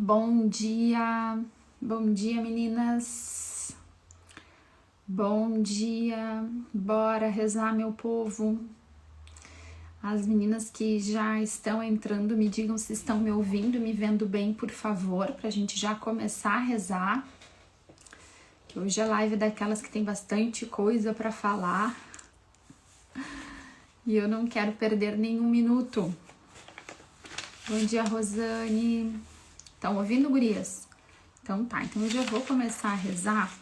Bom dia meninas, bom dia, bora rezar meu povo. As meninas que já estão entrando, me digam se estão me ouvindo, me vendo bem, por favor, pra gente já começar a rezar, que hoje a live é daquelas que tem bastante coisa pra falar e eu não quero perder nenhum minuto. Bom dia, Rosane. Estão ouvindo, gurias? Então tá, então eu já vou começar a rezar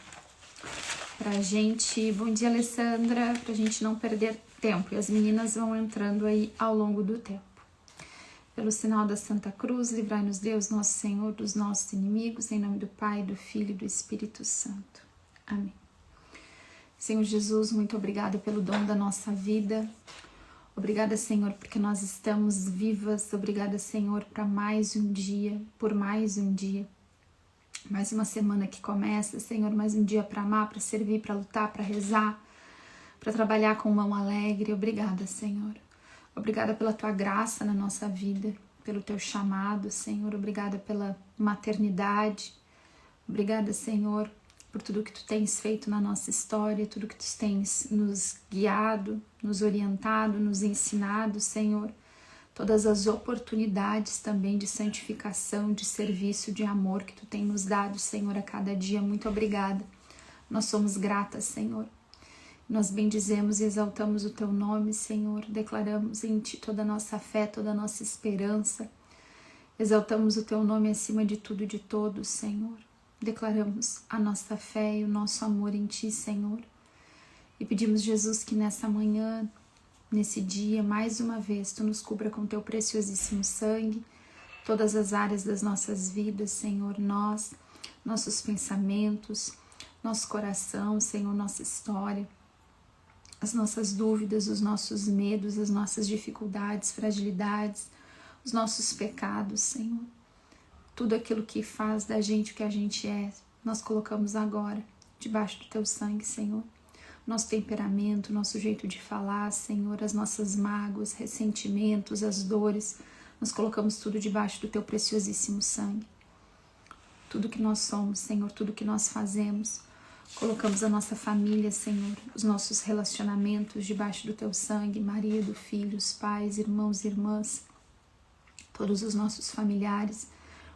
pra gente... Bom dia, Alessandra, pra gente não perder tempo. E as meninas vão entrando aí ao longo do tempo. Pelo sinal da Santa Cruz, livrai-nos Deus, nosso Senhor, dos nossos inimigos, em nome do Pai, do Filho e do Espírito Santo. Amém. Senhor Jesus, muito obrigada pelo dom da nossa vida. Obrigada, Senhor, porque nós estamos vivas. Obrigada, Senhor, para mais um dia, por mais um dia. Mais uma semana que começa, Senhor, mais um dia para amar, para servir, para lutar, para rezar, para trabalhar com mão alegre. Obrigada, Senhor. Obrigada pela Tua graça na nossa vida, pelo Teu chamado, Senhor. Obrigada pela maternidade. Obrigada, Senhor, por tudo que Tu tens feito na nossa história, tudo que Tu tens nos guiado, nos orientado, nos ensinado, Senhor. Todas as oportunidades também de santificação, de serviço, de amor que Tu tem nos dado, Senhor, a cada dia. Muito obrigada. Nós somos gratas, Senhor. Nós bendizemos e exaltamos o Teu nome, Senhor. Declaramos em Ti toda a nossa fé, toda a nossa esperança. Exaltamos o Teu nome acima de tudo e de todos, Senhor. Declaramos a nossa fé e o nosso amor em Ti, Senhor. E pedimos, Jesus, que nessa manhã, nesse dia, mais uma vez, Tu nos cubra com Teu preciosíssimo sangue, todas as áreas das nossas vidas, Senhor, nós, nossos pensamentos, nosso coração, Senhor, nossa história, as nossas dúvidas, os nossos medos, as nossas dificuldades, fragilidades, os nossos pecados, Senhor. Tudo aquilo que faz da gente o que a gente é, nós colocamos agora, debaixo do Teu sangue, Senhor. Nosso temperamento, nosso jeito de falar, Senhor, as nossas mágoas, ressentimentos, as dores, nós colocamos tudo debaixo do Teu preciosíssimo sangue. Tudo que nós somos, Senhor, tudo que nós fazemos, colocamos a nossa família, Senhor, os nossos relacionamentos debaixo do Teu sangue, marido, filhos, pais, irmãos e irmãs, todos os nossos familiares,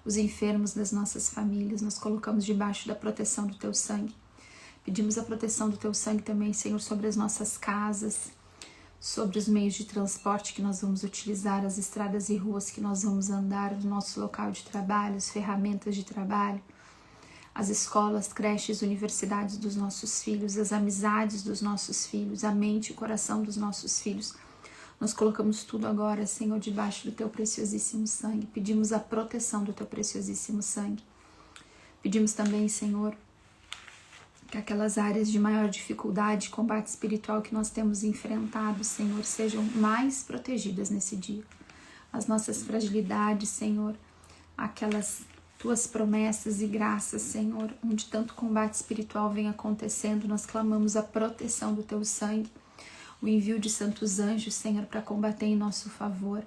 os enfermos das nossas famílias, nós colocamos debaixo da proteção do Teu sangue. Pedimos a proteção do Teu sangue também, Senhor, sobre as nossas casas, sobre os meios de transporte que nós vamos utilizar, as estradas e ruas que nós vamos andar, o nosso local de trabalho, as ferramentas de trabalho, as escolas, creches, universidades dos nossos filhos, as amizades dos nossos filhos, a mente e o coração dos nossos filhos. Nós colocamos tudo agora, Senhor, debaixo do Teu preciosíssimo sangue. Pedimos a proteção do Teu preciosíssimo sangue. Pedimos também, Senhor, que aquelas áreas de maior dificuldade, combate espiritual que nós temos enfrentado, Senhor, sejam mais protegidas nesse dia. As nossas fragilidades, Senhor, aquelas Tuas promessas e graças, Senhor, onde tanto combate espiritual vem acontecendo, nós clamamos a proteção do Teu sangue, o envio de santos anjos, Senhor, para combater em nosso favor.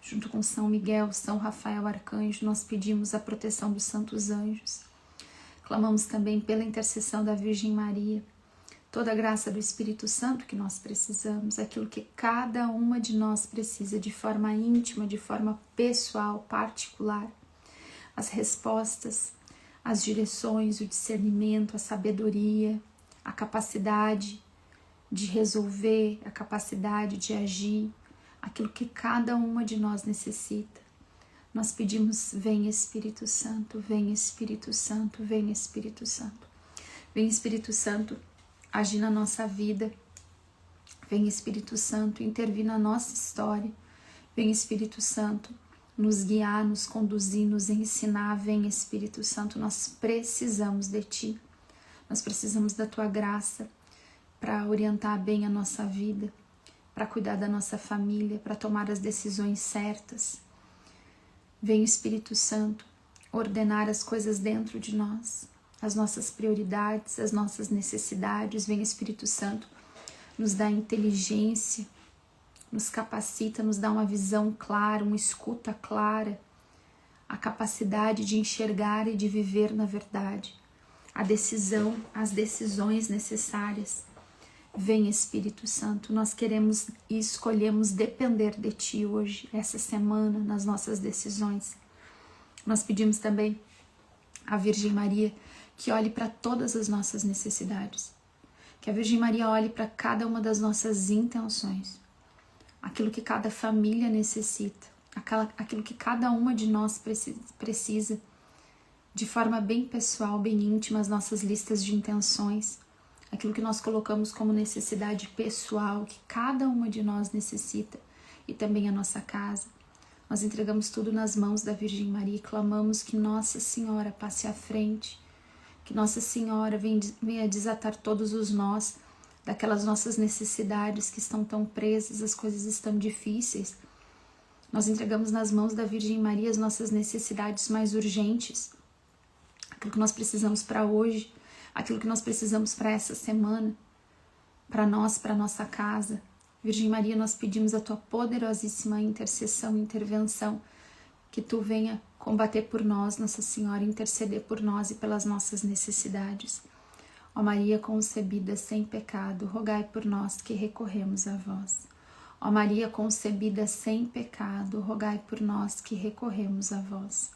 Junto com São Miguel, São Rafael Arcanjo, nós pedimos a proteção dos santos anjos. Clamamos também pela intercessão da Virgem Maria, toda a graça do Espírito Santo que nós precisamos, aquilo que cada uma de nós precisa de forma íntima, de forma pessoal, particular. As respostas, as direções, o discernimento, a sabedoria, a capacidade de resolver, a capacidade de agir, aquilo que cada uma de nós necessita. Nós pedimos, vem Espírito Santo, vem Espírito Santo, vem Espírito Santo. Vem Espírito Santo agir na nossa vida. Vem Espírito Santo intervir na nossa história. Vem Espírito Santo nos guiar, nos conduzir, nos ensinar. Vem Espírito Santo, nós precisamos de Ti. Nós precisamos da Tua graça para orientar bem a nossa vida, para cuidar da nossa família, para tomar as decisões certas. Vem Espírito Santo ordenar as coisas dentro de nós, as nossas prioridades, as nossas necessidades. Vem Espírito Santo nos dá inteligência, nos capacita, nos dá uma visão clara, uma escuta clara, a capacidade de enxergar e de viver na verdade, a decisão, as decisões necessárias. Vem, Espírito Santo, nós queremos e escolhemos depender de Ti hoje, essa semana, nas nossas decisões. Nós pedimos também à Virgem Maria que olhe para todas as nossas necessidades, que a Virgem Maria olhe para cada uma das nossas intenções, aquilo que cada família necessita, aquilo que cada uma de nós precisa, de forma bem pessoal, bem íntima, as nossas listas de intenções, aquilo que nós colocamos como necessidade pessoal, que cada uma de nós necessita, e também a nossa casa. Nós entregamos tudo nas mãos da Virgem Maria e clamamos que Nossa Senhora passe à frente, que Nossa Senhora venha desatar todos os nós daquelas nossas necessidades que estão tão presas, as coisas estão difíceis. Nós entregamos nas mãos da Virgem Maria as nossas necessidades mais urgentes, aquilo que nós precisamos para hoje, aquilo que nós precisamos para essa semana, para nós, para nossa casa. Virgem Maria, nós pedimos a Tua poderosíssima intercessão, intervenção, que Tu venha combater por nós, Nossa Senhora, interceder por nós e pelas nossas necessidades. Ó Maria concebida sem pecado, rogai por nós que recorremos a vós. Ó Maria concebida sem pecado, rogai por nós que recorremos a vós.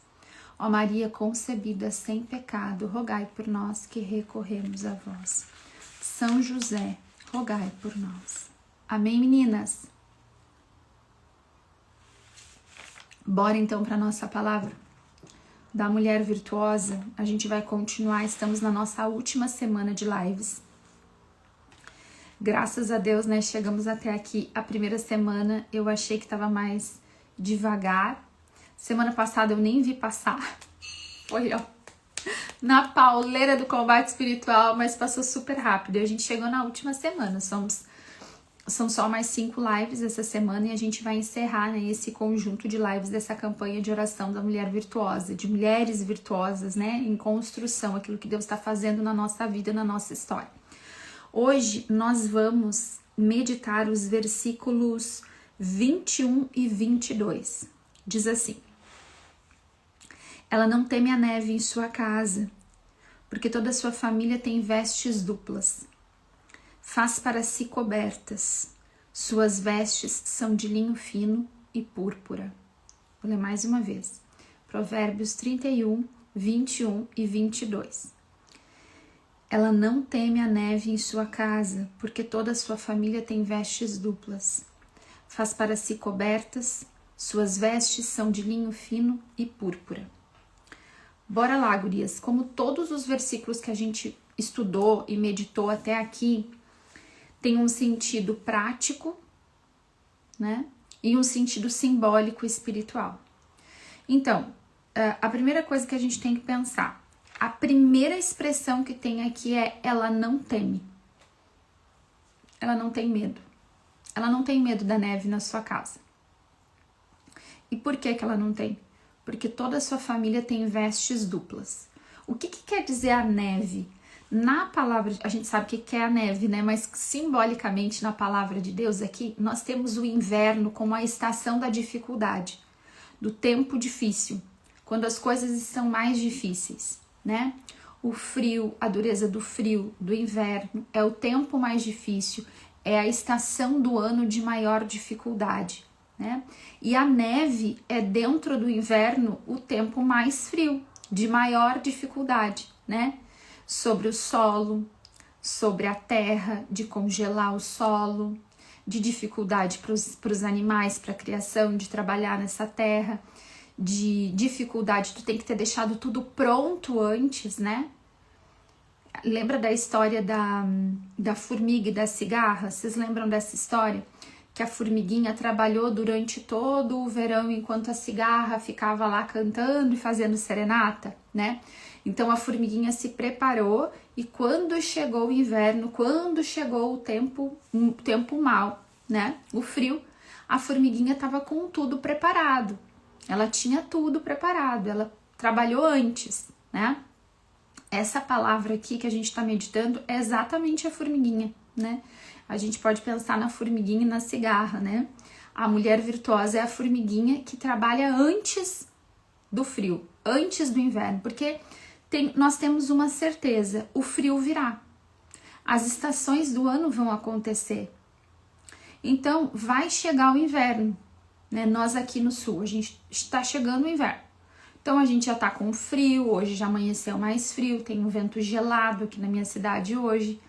Ó Maria concebida sem pecado, rogai por nós que recorremos a vós. São José, rogai por nós. Amém, meninas? Bora então para a nossa palavra da mulher virtuosa. A gente vai continuar, estamos na nossa última semana de lives. Graças a Deus, né, chegamos até aqui. A primeira semana eu achei que estava mais devagar. Semana passada eu nem vi passar. Foi, ó, na pauleira do combate espiritual, mas passou super rápido. E a gente chegou na última semana. São só mais 5 lives essa semana e a gente vai encerrar, né, esse conjunto de lives dessa campanha de oração da mulher virtuosa, de mulheres virtuosas, né, em construção, aquilo que Deus está fazendo na nossa vida, na nossa história. Hoje nós vamos meditar os versículos 21 e 22. Diz assim: ela não teme a neve em sua casa, porque toda a sua família tem vestes duplas. Faz para si cobertas, suas vestes são de linho fino e púrpura. Vou ler mais uma vez. Provérbios 31, 21 e 22. Ela não teme a neve em sua casa, porque toda a sua família tem vestes duplas. Faz para si cobertas, suas vestes são de linho fino e púrpura. Bora lá, gurias. Como todos os versículos que a gente estudou e meditou até aqui, tem um sentido prático, né? E um sentido simbólico e espiritual. Então, a primeira coisa que a gente tem que pensar, a primeira expressão que tem aqui é ela não teme. Ela não tem medo. Ela não tem medo da neve na sua casa. E por que ela não tem? Porque toda a sua família tem vestes duplas. O que quer dizer a neve? Na palavra, a gente sabe o que é a neve, né? Mas simbolicamente na palavra de Deus aqui, nós temos o inverno como a estação da dificuldade, do tempo difícil, quando as coisas estão mais difíceis, né? O frio, a dureza do frio, do inverno, é o tempo mais difícil, é a estação do ano de maior dificuldade, né? E a neve é dentro do inverno o tempo mais frio, de maior dificuldade, né? Sobre o solo, sobre a terra, de congelar o solo, de dificuldade para os animais, para a criação, de trabalhar nessa terra, de dificuldade, tu tem que ter deixado tudo pronto antes, né? Lembra da história da formiga e da cigarra? Vocês lembram dessa história? Que a formiguinha trabalhou durante todo o verão enquanto a cigarra ficava lá cantando e fazendo serenata, né? Então a formiguinha se preparou e quando chegou o inverno, quando chegou o tempo mau, né? O frio, a formiguinha estava com tudo preparado. Ela tinha tudo preparado, ela trabalhou antes, né? Essa palavra aqui que a gente está meditando é exatamente a formiguinha, né? A gente pode pensar na formiguinha e na cigarra, né? A mulher virtuosa é a formiguinha que trabalha antes do frio, antes do inverno, porque nós temos uma certeza, o frio virá. As estações do ano vão acontecer. Então, vai chegar o inverno, né? Nós aqui no sul, a gente está chegando o inverno. Então, a gente já tá com frio, hoje já amanheceu mais frio, tem um vento gelado aqui na minha cidade hoje.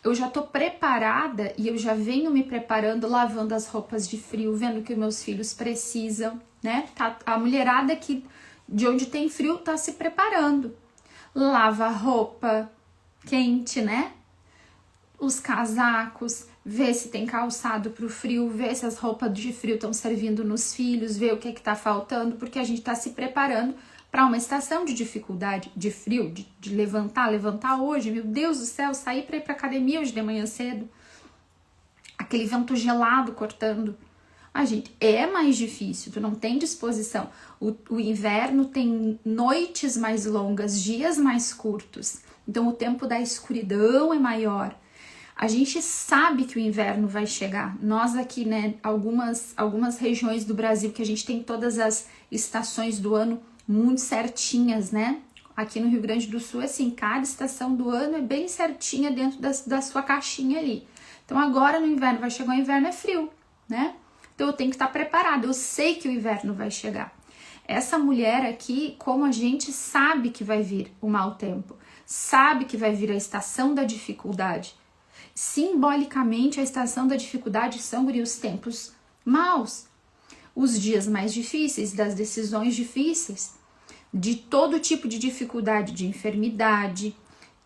Eu já tô preparada e eu já venho me preparando, lavando as roupas de frio, vendo que meus filhos precisam, né? A mulherada aqui de onde tem frio tá se preparando. Lava a roupa quente, né? Os casacos, vê se tem calçado pro frio, vê se as roupas de frio estão servindo nos filhos, vê o que tá faltando, porque a gente tá se preparando para uma estação de dificuldade, de frio, de levantar hoje, meu Deus do céu, sair para ir pra academia hoje de manhã cedo, aquele vento gelado cortando. Gente, é mais difícil, tu não tem disposição. O inverno tem noites mais longas, dias mais curtos, então o tempo da escuridão é maior. A gente sabe que o inverno vai chegar. Nós aqui, né, algumas regiões do Brasil que a gente tem todas as estações do ano muito certinhas, né? Aqui no Rio Grande do Sul, assim, cada estação do ano é bem certinha dentro da sua caixinha ali. Então agora no inverno vai chegar, o inverno é frio, né? Então eu tenho que estar preparada, eu sei que o inverno vai chegar. Essa mulher aqui, como a gente sabe que vai vir o mau tempo, sabe que vai vir a estação da dificuldade. Simbolicamente, a estação da dificuldade são os tempos maus, os dias mais difíceis, das decisões difíceis, de todo tipo de dificuldade, de enfermidade,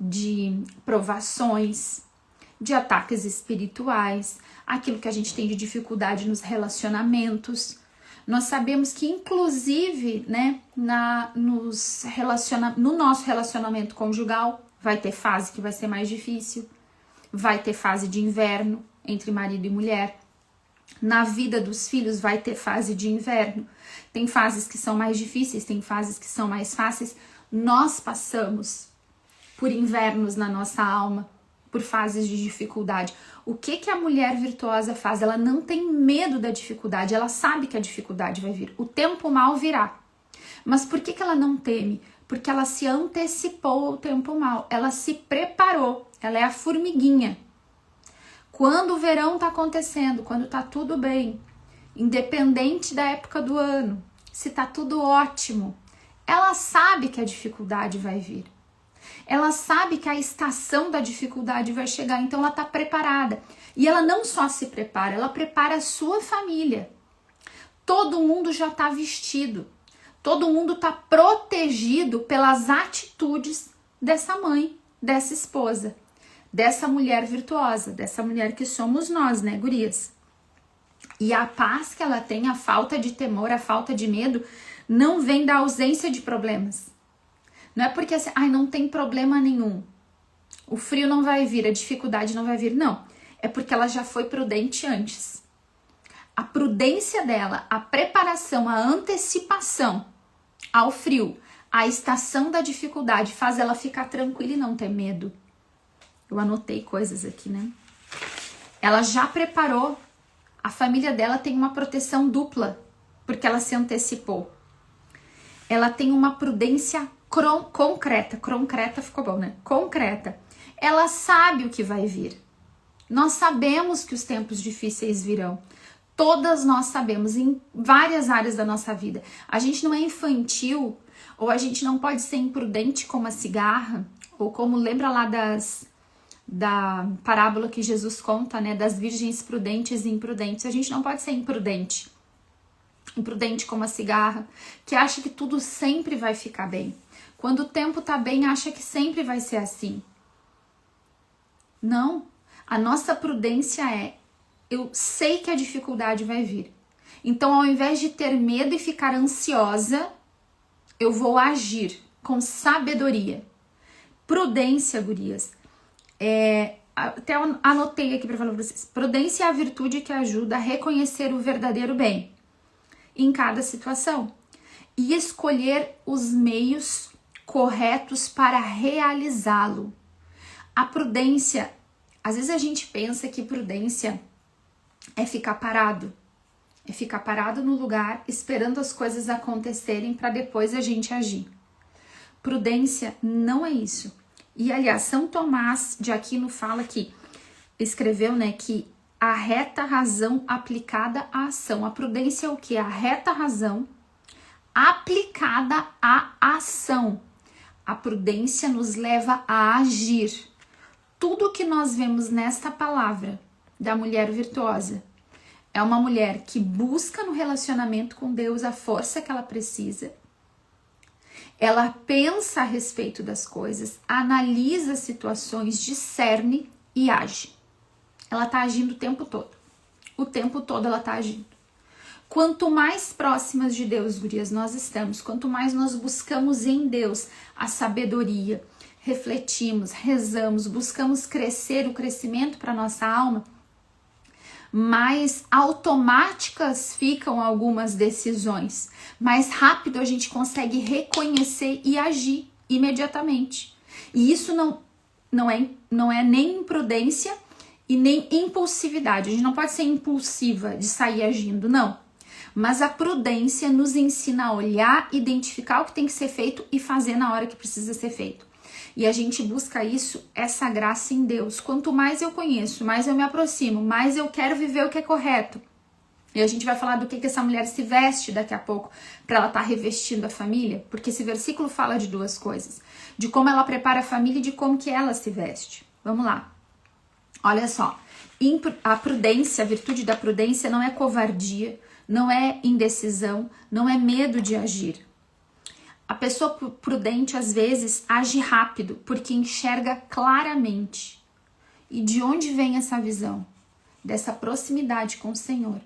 de provações, de ataques espirituais, aquilo que a gente tem de dificuldade nos relacionamentos. Nós sabemos que, inclusive, né, no nosso relacionamento conjugal, vai ter fase que vai ser mais difícil. Vai ter fase de inverno entre marido e mulher. Na vida dos filhos vai ter fase de inverno. Tem fases que são mais difíceis, tem fases que são mais fáceis. Nós passamos por invernos na nossa alma, por fases de dificuldade. O que a mulher virtuosa faz? Ela não tem medo da dificuldade, ela sabe que a dificuldade vai vir. O tempo mau virá. Mas por que ela não teme? Porque ela se antecipou ao tempo mau, ela se preparou. Ela é a formiguinha. Quando o verão tá acontecendo, quando tá tudo bem, independente da época do ano, se tá tudo ótimo, ela sabe que a dificuldade vai vir. Ela sabe que a estação da dificuldade vai chegar, então ela tá preparada. E ela não só se prepara, ela prepara a sua família. Todo mundo já tá vestido. Todo mundo tá protegido pelas atitudes dessa mãe, dessa esposa. Dessa mulher virtuosa, dessa mulher que somos nós, né, gurias? E a paz que ela tem, a falta de temor, a falta de medo, não vem da ausência de problemas. Não é porque assim, não tem problema nenhum. O frio não vai vir, a dificuldade não vai vir. Não, é porque ela já foi prudente antes. A prudência dela, a preparação, a antecipação ao frio, a estação da dificuldade faz ela ficar tranquila e não ter medo. Eu anotei coisas aqui, né? Ela já preparou. A família dela tem uma proteção dupla, porque ela se antecipou. Ela tem uma prudência concreta. Concreta ficou bom, né? Concreta. Ela sabe o que vai vir. Nós sabemos que os tempos difíceis virão. Todas nós sabemos, em várias áreas da nossa vida. A gente não é infantil, ou a gente não pode ser imprudente como a cigarra, ou como lembra lá da parábola que Jesus conta, né, das virgens prudentes e imprudentes. A gente não pode ser imprudente como a cigarra, que acha que tudo sempre vai ficar bem. Quando o tempo tá bem, acha que sempre vai ser assim. Não, a nossa prudência é, eu sei que a dificuldade vai vir. Então, ao invés de ter medo e ficar ansiosa, eu vou agir com sabedoria. Prudência, gurias. Até anotei aqui para falar para vocês. Prudência é a virtude que ajuda a reconhecer o verdadeiro bem em cada situação e escolher os meios corretos para realizá-lo. A prudência, às vezes a gente pensa que prudência é ficar parado, é ficar parado no lugar esperando as coisas acontecerem para depois a gente agir. Prudência não é isso. E aliás, São Tomás de Aquino fala que, escreveu, né, que a reta razão aplicada à ação. A prudência é o que? A reta razão aplicada à ação. A prudência nos leva a agir. Tudo que nós vemos nesta palavra da mulher virtuosa é uma mulher que busca no relacionamento com Deus a força que ela precisa. Ela pensa a respeito das coisas, analisa situações, discerne e age. Ela está agindo o tempo todo. O tempo todo ela está agindo. Quanto mais próximas de Deus, gurias, nós estamos, quanto mais nós buscamos em Deus a sabedoria, refletimos, rezamos, buscamos crescer, o crescimento para nossa alma, mais automáticas ficam algumas decisões. Mais rápido a gente consegue reconhecer e agir imediatamente. E isso não é nem imprudência e nem impulsividade. A gente não pode ser impulsiva de sair agindo, não. Mas a prudência nos ensina a olhar, identificar o que tem que ser feito e fazer na hora que precisa ser feito. E a gente busca isso, essa graça em Deus. Quanto mais eu conheço, mais eu me aproximo, mais eu quero viver o que é correto. E a gente vai falar do que essa mulher se veste daqui a pouco, para ela estar revestindo a família, porque esse versículo fala de duas coisas. De como ela prepara a família e de como que ela se veste. Vamos lá. Olha só, a prudência, a virtude da prudência não é covardia, não é indecisão, não é medo de agir. A pessoa prudente, às vezes, age rápido, porque enxerga claramente. E de onde vem essa visão? Dessa proximidade com o Senhor.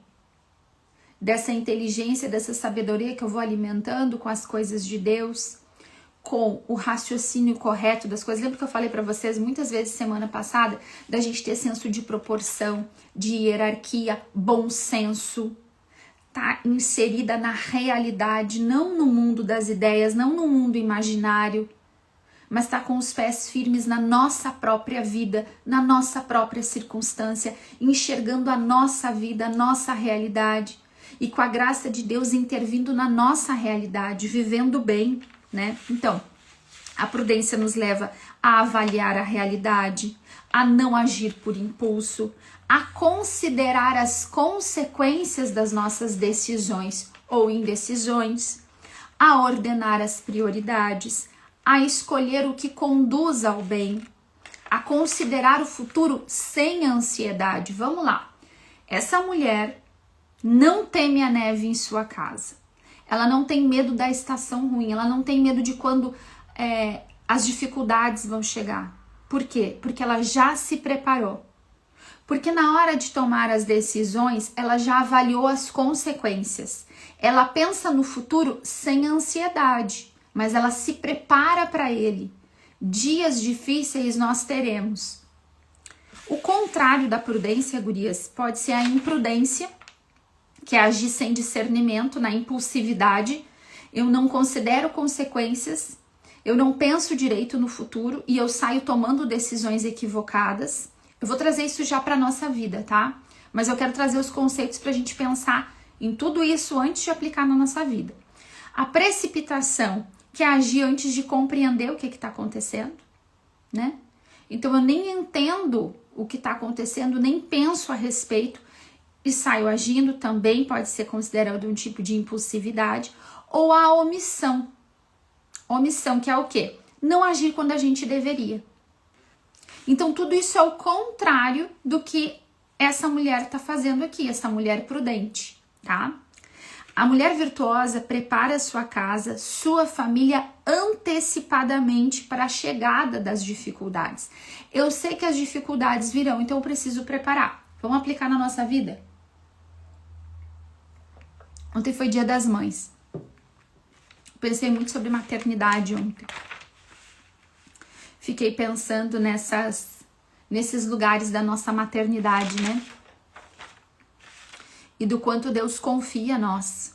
Dessa inteligência, dessa sabedoria que eu vou alimentando com as coisas de Deus, com o raciocínio correto das coisas. Lembra que eu falei para vocês muitas vezes semana passada da gente ter senso de proporção, de hierarquia, bom senso, tá inserida na realidade, não no mundo das ideias, não no mundo imaginário, mas tá com os pés firmes na nossa própria vida, na nossa própria circunstância, enxergando a nossa vida, a nossa realidade e com a graça de Deus intervindo na nossa realidade, vivendo bem, né? Então, a prudência nos leva a avaliar a realidade, a não agir por impulso, a considerar as consequências das nossas decisões ou indecisões, a ordenar as prioridades, a escolher o que conduz ao bem, a considerar o futuro sem ansiedade. Vamos lá. Essa mulher não teme a neve em sua casa. Ela não tem medo da estação ruim, ela não tem medo de quando as dificuldades vão chegar. Por quê? Porque ela já se preparou. Porque na hora de tomar as decisões, ela já avaliou as consequências. Ela pensa no futuro sem ansiedade, mas ela se prepara para ele. Dias difíceis nós teremos. O contrário da prudência, gurias, pode ser a imprudência, que é agir sem discernimento, na impulsividade. Eu não considero consequências, eu não penso direito no futuro e eu saio tomando decisões equivocadas. Eu vou trazer isso já para nossa vida, tá? Mas eu quero trazer os conceitos para a gente pensar em tudo isso antes de aplicar na nossa vida. A precipitação, que é agir antes de compreender o que está acontecendo, né? Então eu nem entendo o que está acontecendo, nem penso a respeito e saio agindo, também pode ser considerado um tipo de impulsividade. Ou a omissão. Omissão, que é o quê? Não agir quando a gente deveria. Então, tudo isso é o contrário do que essa mulher está fazendo aqui, essa mulher prudente, tá? A mulher virtuosa prepara sua casa, sua família antecipadamente para a chegada das dificuldades. Eu sei que as dificuldades virão, então eu preciso preparar. Vamos aplicar na nossa vida? Ontem foi Dia das Mães. Pensei muito sobre maternidade ontem. Fiquei pensando nesses lugares da nossa maternidade, né? E do quanto Deus confia a nós,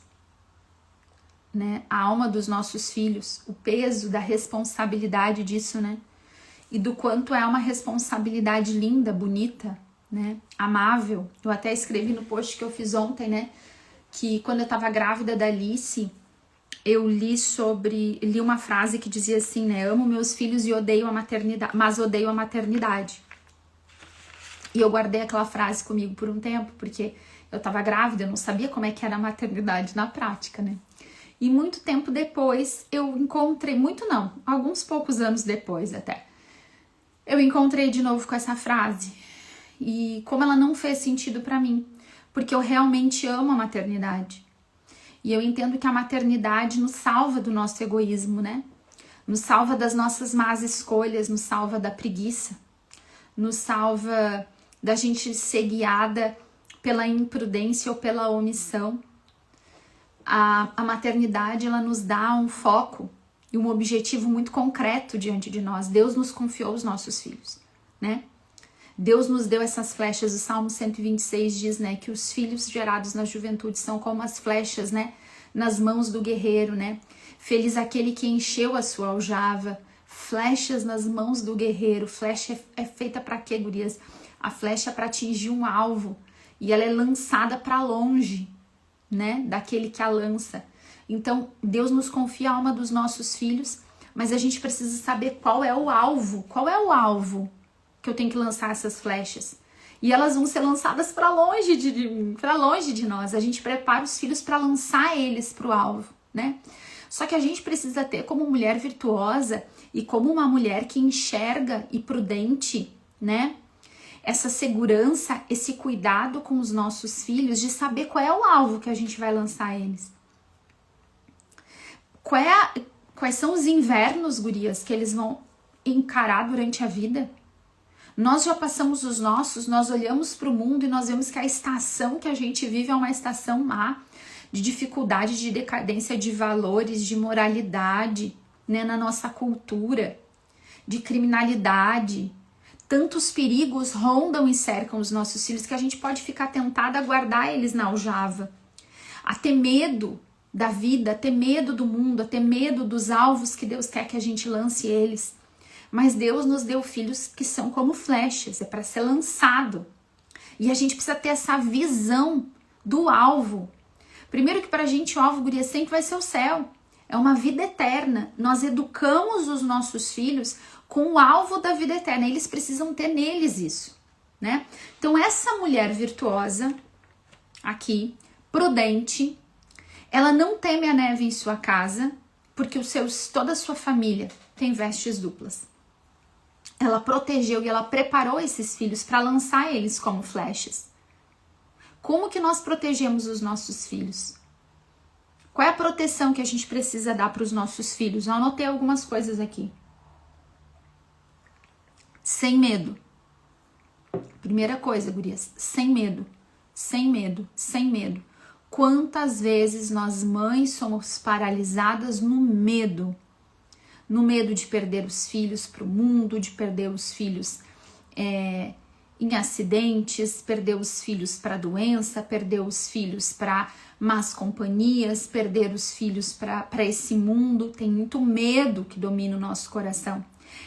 né? A alma dos nossos filhos, o peso da responsabilidade disso, né? E do quanto é uma responsabilidade linda, bonita, né? Amável. Eu até escrevi no post que eu fiz ontem, né? que quando eu tava grávida da Alice, eu li uma frase que dizia assim, né? Amo meus filhos e odeio a maternidade, mas odeio a maternidade. E eu guardei aquela frase comigo por um tempo, porque eu tava grávida, eu não sabia como é que era a maternidade na prática, né? E muito tempo depois, eu encontrei, alguns poucos anos depois até, eu encontrei de novo com essa frase. E como ela não fez sentido pra mim, porque eu realmente amo a maternidade. E eu entendo que a maternidade nos salva do nosso egoísmo, né? Nos salva das nossas más escolhas, nos salva da preguiça, nos salva da gente ser guiada pela imprudência ou pela omissão. A maternidade, ela nos dá um foco e um objetivo muito concreto diante de nós. Deus nos confiou os nossos filhos, né? Deus nos deu essas flechas. O Salmo 126 diz, né, que os filhos gerados na juventude são como as flechas, né, nas mãos do guerreiro, né? Feliz aquele que encheu a sua aljava. Flechas nas mãos do guerreiro. Flecha é feita para quê, gurias? A flecha é para atingir um alvo e ela é lançada para longe, né, daquele que a lança. Então, Deus nos confia a alma dos nossos filhos, mas a gente precisa saber qual é o alvo. Qual é o alvo que eu tenho que lançar essas flechas? E elas vão ser lançadas para longe de nós. A gente prepara os filhos para lançar eles para o alvo, né? Só que a gente precisa ter como mulher virtuosa e como uma mulher que enxerga e prudente, né? Essa segurança, esse cuidado com os nossos filhos de saber qual é o alvo que a gente vai lançar eles. Quais são os invernos, gurias, que eles vão encarar durante a vida? Nós já passamos os nossos, nós olhamos para o mundo e nós vemos que a estação que a gente vive é uma estação má, de dificuldade, de decadência de valores, de moralidade, né, na nossa cultura, de criminalidade. Tantos perigos rondam e cercam os nossos filhos que a gente pode ficar tentada a guardar eles na aljava, a ter medo da vida, a ter medo do mundo, a ter medo dos alvos que Deus quer que a gente lance eles. Mas Deus nos deu filhos que são como flechas, é para ser lançado. E a gente precisa ter essa visão do alvo. Primeiro que para a gente o alvo, guria, sempre vai ser o céu. É uma vida eterna. Nós educamos os nossos filhos com o alvo da vida eterna. Eles precisam ter neles isso, né? Então essa mulher virtuosa aqui, prudente, ela não teme a neve em sua casa, porque toda a sua família tem vestes duplas. Ela protegeu e ela preparou esses filhos para lançar eles como flechas. Como que nós protegemos os nossos filhos? Qual é a proteção que a gente precisa dar para os nossos filhos? Eu anotei algumas coisas aqui. Sem medo. Primeira coisa, gurias, sem medo. Sem medo, sem medo. Quantas vezes nós mães somos paralisadas no medo? No medo de perder os filhos para o mundo, de perder os filhos em acidentes, perder os filhos para doença, perder os filhos para más companhias, perder os filhos para esse mundo. Tem muito medo que domina o nosso coração.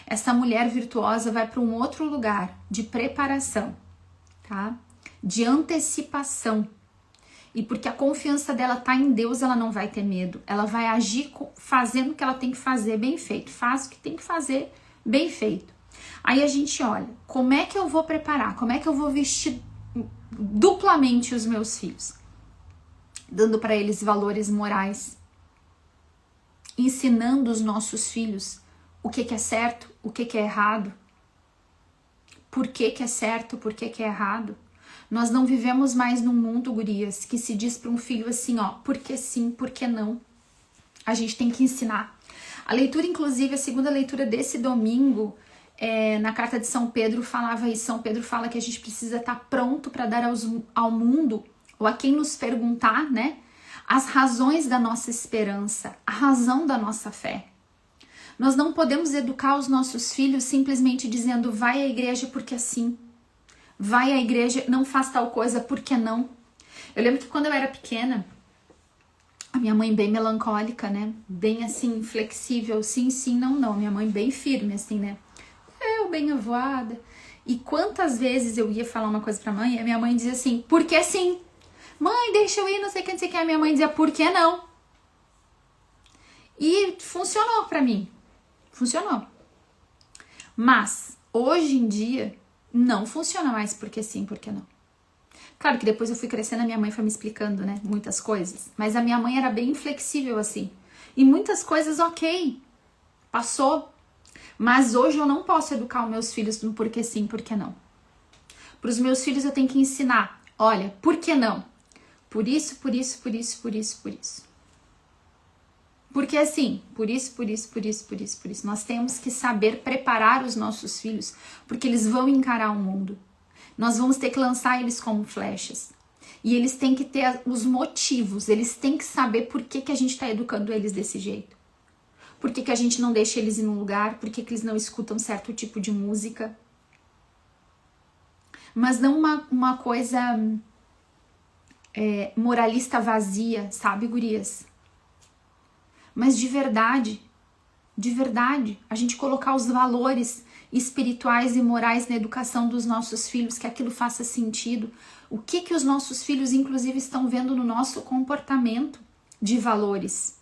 Essa mulher virtuosa vai para um outro lugar de preparação, tá? De antecipação. E porque a confiança dela tá em Deus, ela não vai ter medo. Ela vai agir fazendo o que ela tem que fazer bem feito. Faz o que tem que fazer bem feito. Aí a gente olha, como é que eu vou preparar? Como é que eu vou vestir duplamente os meus filhos? Dando para eles valores morais. Ensinando os nossos filhos o que é certo, o que é errado. Por que é certo, por que é errado. Nós não vivemos mais num mundo, gurias, que se diz para um filho assim, ó, por que sim, por que não. A gente tem que ensinar. A leitura, inclusive, a segunda leitura desse domingo, na carta de São Pedro, falava isso. São Pedro fala que a gente precisa estar pronto para dar ao mundo, ou a quem nos perguntar, né, as razões da nossa esperança, a razão da nossa fé. Nós não podemos educar os nossos filhos simplesmente dizendo, vai à igreja porque assim. Vai à igreja, não faz tal coisa, por que não? Eu lembro que quando eu era pequena, a minha mãe bem melancólica, né? Bem assim, flexível, sim, sim, não, não. Minha mãe bem firme, assim, né? Eu bem avoada. E quantas vezes eu ia falar uma coisa pra mãe, e a minha mãe dizia assim, por que sim? Mãe, deixa eu ir, não sei o que, não sei o que. A minha mãe dizia, por que não? E funcionou pra mim. Funcionou. Mas, hoje em dia, não funciona mais porque sim, porque não. Claro que depois eu fui crescendo, a minha mãe foi me explicando, né, muitas coisas. Mas a minha mãe era bem inflexível assim. E muitas coisas, ok, passou. Mas hoje eu não posso educar os meus filhos no porque sim, porque não. Para os meus filhos eu tenho que ensinar, olha, por que não? Por isso, por isso, por isso, por isso, por isso. Porque assim, por isso, por isso, por isso, por isso, por isso. Nós temos que saber preparar os nossos filhos, porque eles vão encarar o mundo. Nós vamos ter que lançar eles como flechas. E eles têm que ter os motivos, eles têm que saber por que a gente está educando eles desse jeito. Por que a gente não deixa eles ir num lugar, por que eles não escutam certo tipo de música. Mas não uma coisa moralista vazia, sabe, gurias? Mas de verdade, a gente colocar os valores espirituais e morais na educação dos nossos filhos, que aquilo faça sentido. O que os nossos filhos, inclusive, estão vendo no nosso comportamento de valores.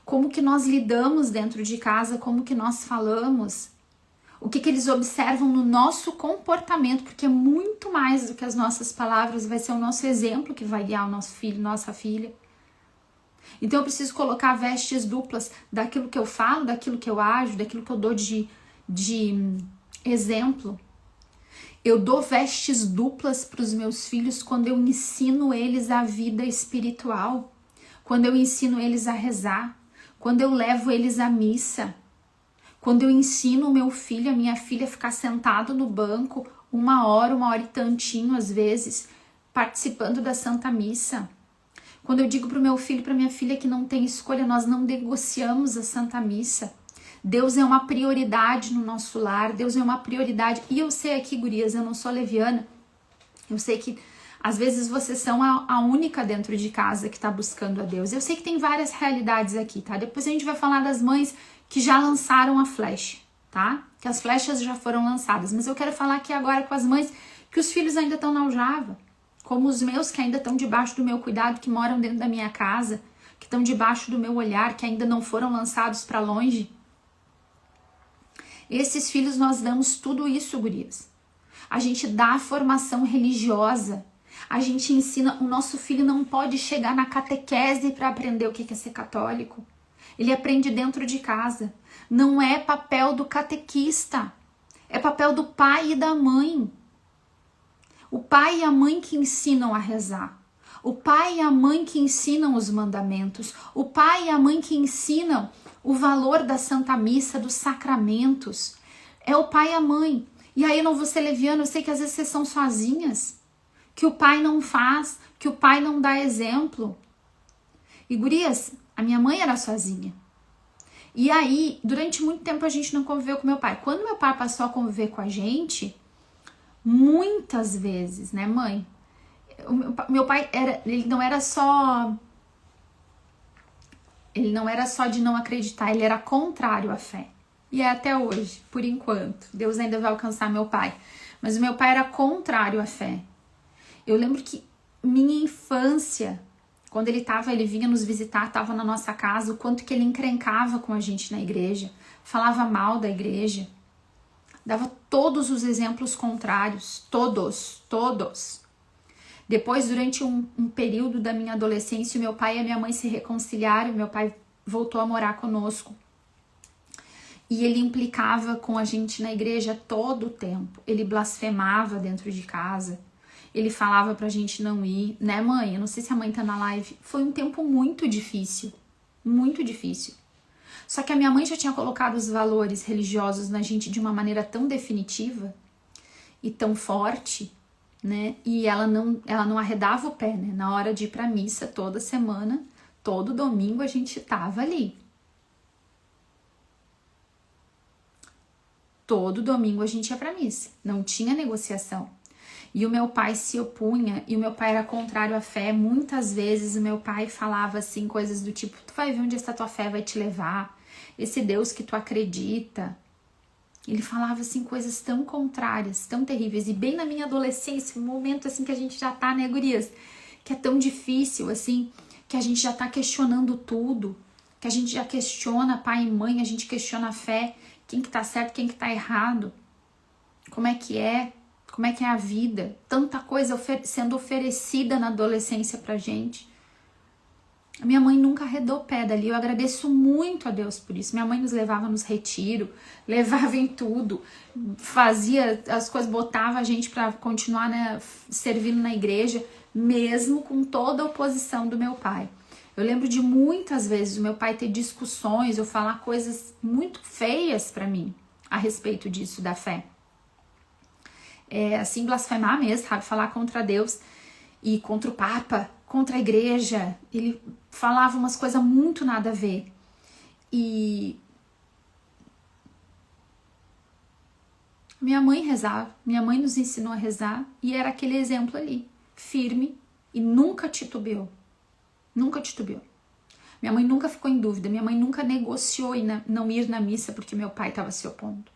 Como que nós lidamos dentro de casa, como que nós falamos. O que eles observam no nosso comportamento, porque é muito mais do que as nossas palavras, vai ser o nosso exemplo que vai guiar o nosso filho, nossa filha. Então eu preciso colocar vestes duplas daquilo que eu falo, daquilo que eu ajo, daquilo que eu dou de exemplo. Eu dou vestes duplas para os meus filhos quando eu ensino eles a vida espiritual, quando eu ensino eles a rezar, quando eu levo eles à missa, quando eu ensino o meu filho, a minha filha, a ficar sentado no banco 1 hora e tantinho às vezes, participando da Santa Missa. Quando eu digo para o meu filho e para minha filha que não tem escolha, nós não negociamos a Santa Missa. Deus é uma prioridade no nosso lar, Deus é uma prioridade. E eu sei aqui, gurias, eu não sou leviana, eu sei que às vezes vocês são a única dentro de casa que está buscando a Deus. Eu sei que tem várias realidades aqui, tá? Depois a gente vai falar das mães que já lançaram a flecha, tá? Que as flechas já foram lançadas. Mas eu quero falar aqui agora com as mães que os filhos ainda estão na aljava. Como os meus que ainda estão debaixo do meu cuidado, que moram dentro da minha casa, que estão debaixo do meu olhar, que ainda não foram lançados para longe. Esses filhos nós damos tudo isso, gurias. A gente dá a formação religiosa. A gente ensina, o nosso filho não pode chegar na catequese para aprender o que é ser católico. Ele aprende dentro de casa. Não é papel do catequista. É papel do pai e da mãe. O pai e a mãe que ensinam a rezar. O pai e a mãe que ensinam os mandamentos. O pai e a mãe que ensinam o valor da Santa Missa, dos sacramentos. É o pai e a mãe. E aí eu não vou ser leviana, eu sei que às vezes vocês são sozinhas. Que o pai não faz, que o pai não dá exemplo. E gurias, a minha mãe era sozinha. E aí, durante muito tempo a gente não conviveu com meu pai. Quando meu pai passou a conviver com a gente, muitas vezes, né, mãe? Meu pai ele não era só de não acreditar, ele era contrário à fé. E é até hoje, por enquanto. Deus ainda vai alcançar meu pai. Mas o meu pai era contrário à fé. Eu lembro que minha infância, quando ele vinha nos visitar, estava na nossa casa, o quanto que ele encrencava com a gente na igreja, falava mal da igreja, dava todos os exemplos contrários, todos. Depois, durante um período da minha adolescência, meu pai e a minha mãe se reconciliaram, meu pai voltou a morar conosco. E ele implicava com a gente na igreja todo o tempo. Ele blasfemava dentro de casa. Ele falava pra gente não ir, né, mãe? Eu não sei se a mãe tá na live. Foi um tempo muito difícil. Muito difícil. Só que a minha mãe já tinha colocado os valores religiosos na gente de uma maneira tão definitiva e tão forte, né? E ela não arredava o pé, né? Na hora de ir pra missa toda semana, todo domingo a gente tava ali. Todo domingo a gente ia pra missa. Não tinha negociação. E o meu pai se opunha, e o meu pai era contrário à fé. Muitas vezes o meu pai falava assim, coisas do tipo, tu vai ver onde essa tua fé vai te levar, esse Deus que tu acredita. Ele falava assim coisas tão contrárias, tão terríveis. E bem na minha adolescência, um momento assim que a gente já tá, né, gurias? que é tão difícil, assim, que a gente já tá questionando tudo, que a gente já questiona pai e mãe, a gente questiona a fé, quem que tá certo, quem que tá errado, como é que é a vida, tanta coisa sendo oferecida na adolescência pra gente. A minha mãe nunca arredou pé dali, eu agradeço muito a Deus por isso. Minha mãe nos levava nos retiros, levava em tudo, fazia as coisas, botava a gente para continuar, né, servindo na igreja, mesmo com toda a oposição do meu pai. Eu lembro de muitas vezes o meu pai ter discussões ou falar coisas muito feias para mim a respeito disso, da fé. Assim, blasfemar mesmo, sabe? Falar contra Deus e contra o Papa, contra a igreja. Ele falava umas coisas muito nada a ver. E minha mãe rezava, minha mãe nos ensinou a rezar e era aquele exemplo ali, firme e nunca titubeou. Nunca titubeou. Minha mãe nunca ficou em dúvida, minha mãe nunca negociou em não ir na missa porque meu pai estava se opondo,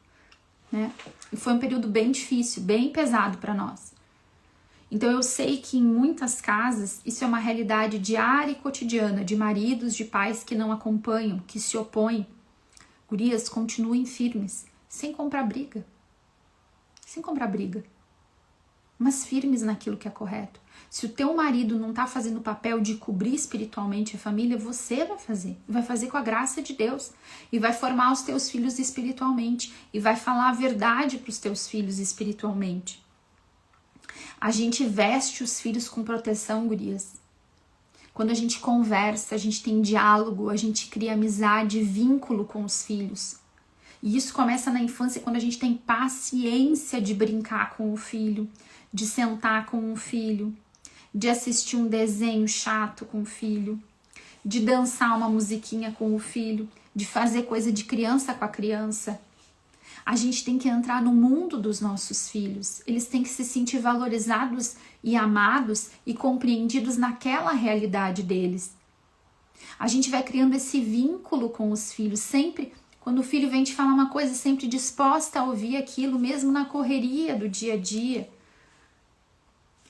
né? E foi um período bem difícil, bem pesado para nós. Então eu sei que em muitas casas isso é uma realidade diária e cotidiana, de maridos, de pais que não acompanham, que se opõem. Gurias, continuem firmes, sem comprar briga. Sem comprar briga. Mas firmes naquilo que é correto. Se o teu marido não tá fazendo o papel de cobrir espiritualmente a família, você vai fazer. Vai fazer com a graça de Deus. E vai formar os teus filhos espiritualmente. E vai falar a verdade para os teus filhos espiritualmente. A gente veste os filhos com proteção, gurias. Quando a gente conversa, a gente tem diálogo, a gente cria amizade, vínculo com os filhos. E isso começa na infância, quando a gente tem paciência de brincar com o filho, de sentar com o filho, de assistir um desenho chato com o filho, de dançar uma musiquinha com o filho, de fazer coisa de criança com a criança. A gente tem que entrar no mundo dos nossos filhos. Eles têm que se sentir valorizados e amados e compreendidos naquela realidade deles. A gente vai criando esse vínculo com os filhos, sempre quando o filho vem te falar uma coisa, sempre disposta a ouvir aquilo, mesmo na correria do dia a dia.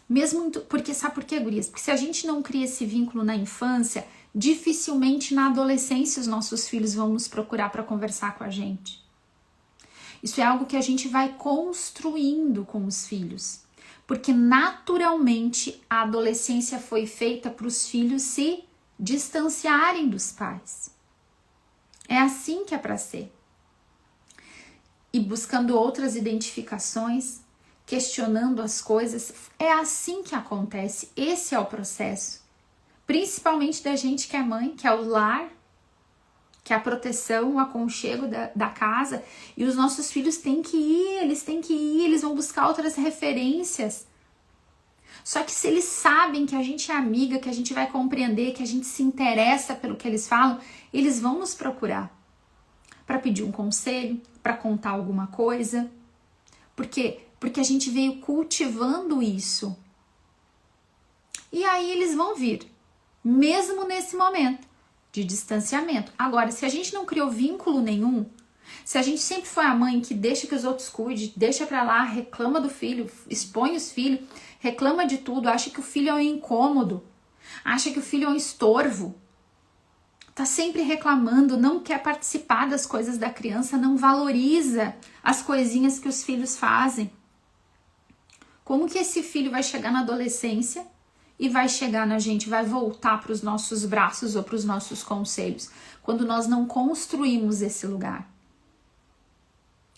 Mesmo porque, sabe por quê, gurias? Porque se a gente não cria esse vínculo na infância, dificilmente na adolescência os nossos filhos vão nos procurar para conversar com a gente. Isso é algo que a gente vai construindo com os filhos, porque naturalmente a adolescência foi feita para os filhos se distanciarem dos pais. É assim que é para ser. E buscando outras identificações, questionando as coisas, é assim que acontece. Esse é o processo. Principalmente da gente que é mãe, que é o lar, que é a proteção, o aconchego da casa, e os nossos filhos têm que ir, eles vão buscar outras referências. Só que se eles sabem que a gente é amiga, que a gente vai compreender, que a gente se interessa pelo que eles falam, eles vão nos procurar para pedir um conselho, para contar alguma coisa. Por quê? Porque a gente veio cultivando isso. E aí eles vão vir, mesmo nesse momento de distanciamento. Agora, se a gente não criou vínculo nenhum, se a gente sempre foi a mãe que deixa que os outros cuidem, deixa pra lá, reclama do filho, expõe os filhos, reclama de tudo, acha que o filho é um incômodo, acha que o filho é um estorvo, tá sempre reclamando, não quer participar das coisas da criança, não valoriza as coisinhas que os filhos fazem. Como que esse filho vai chegar na adolescência e vai chegar na gente, vai voltar para os nossos braços ou para os nossos conselhos, quando nós não construímos esse lugar?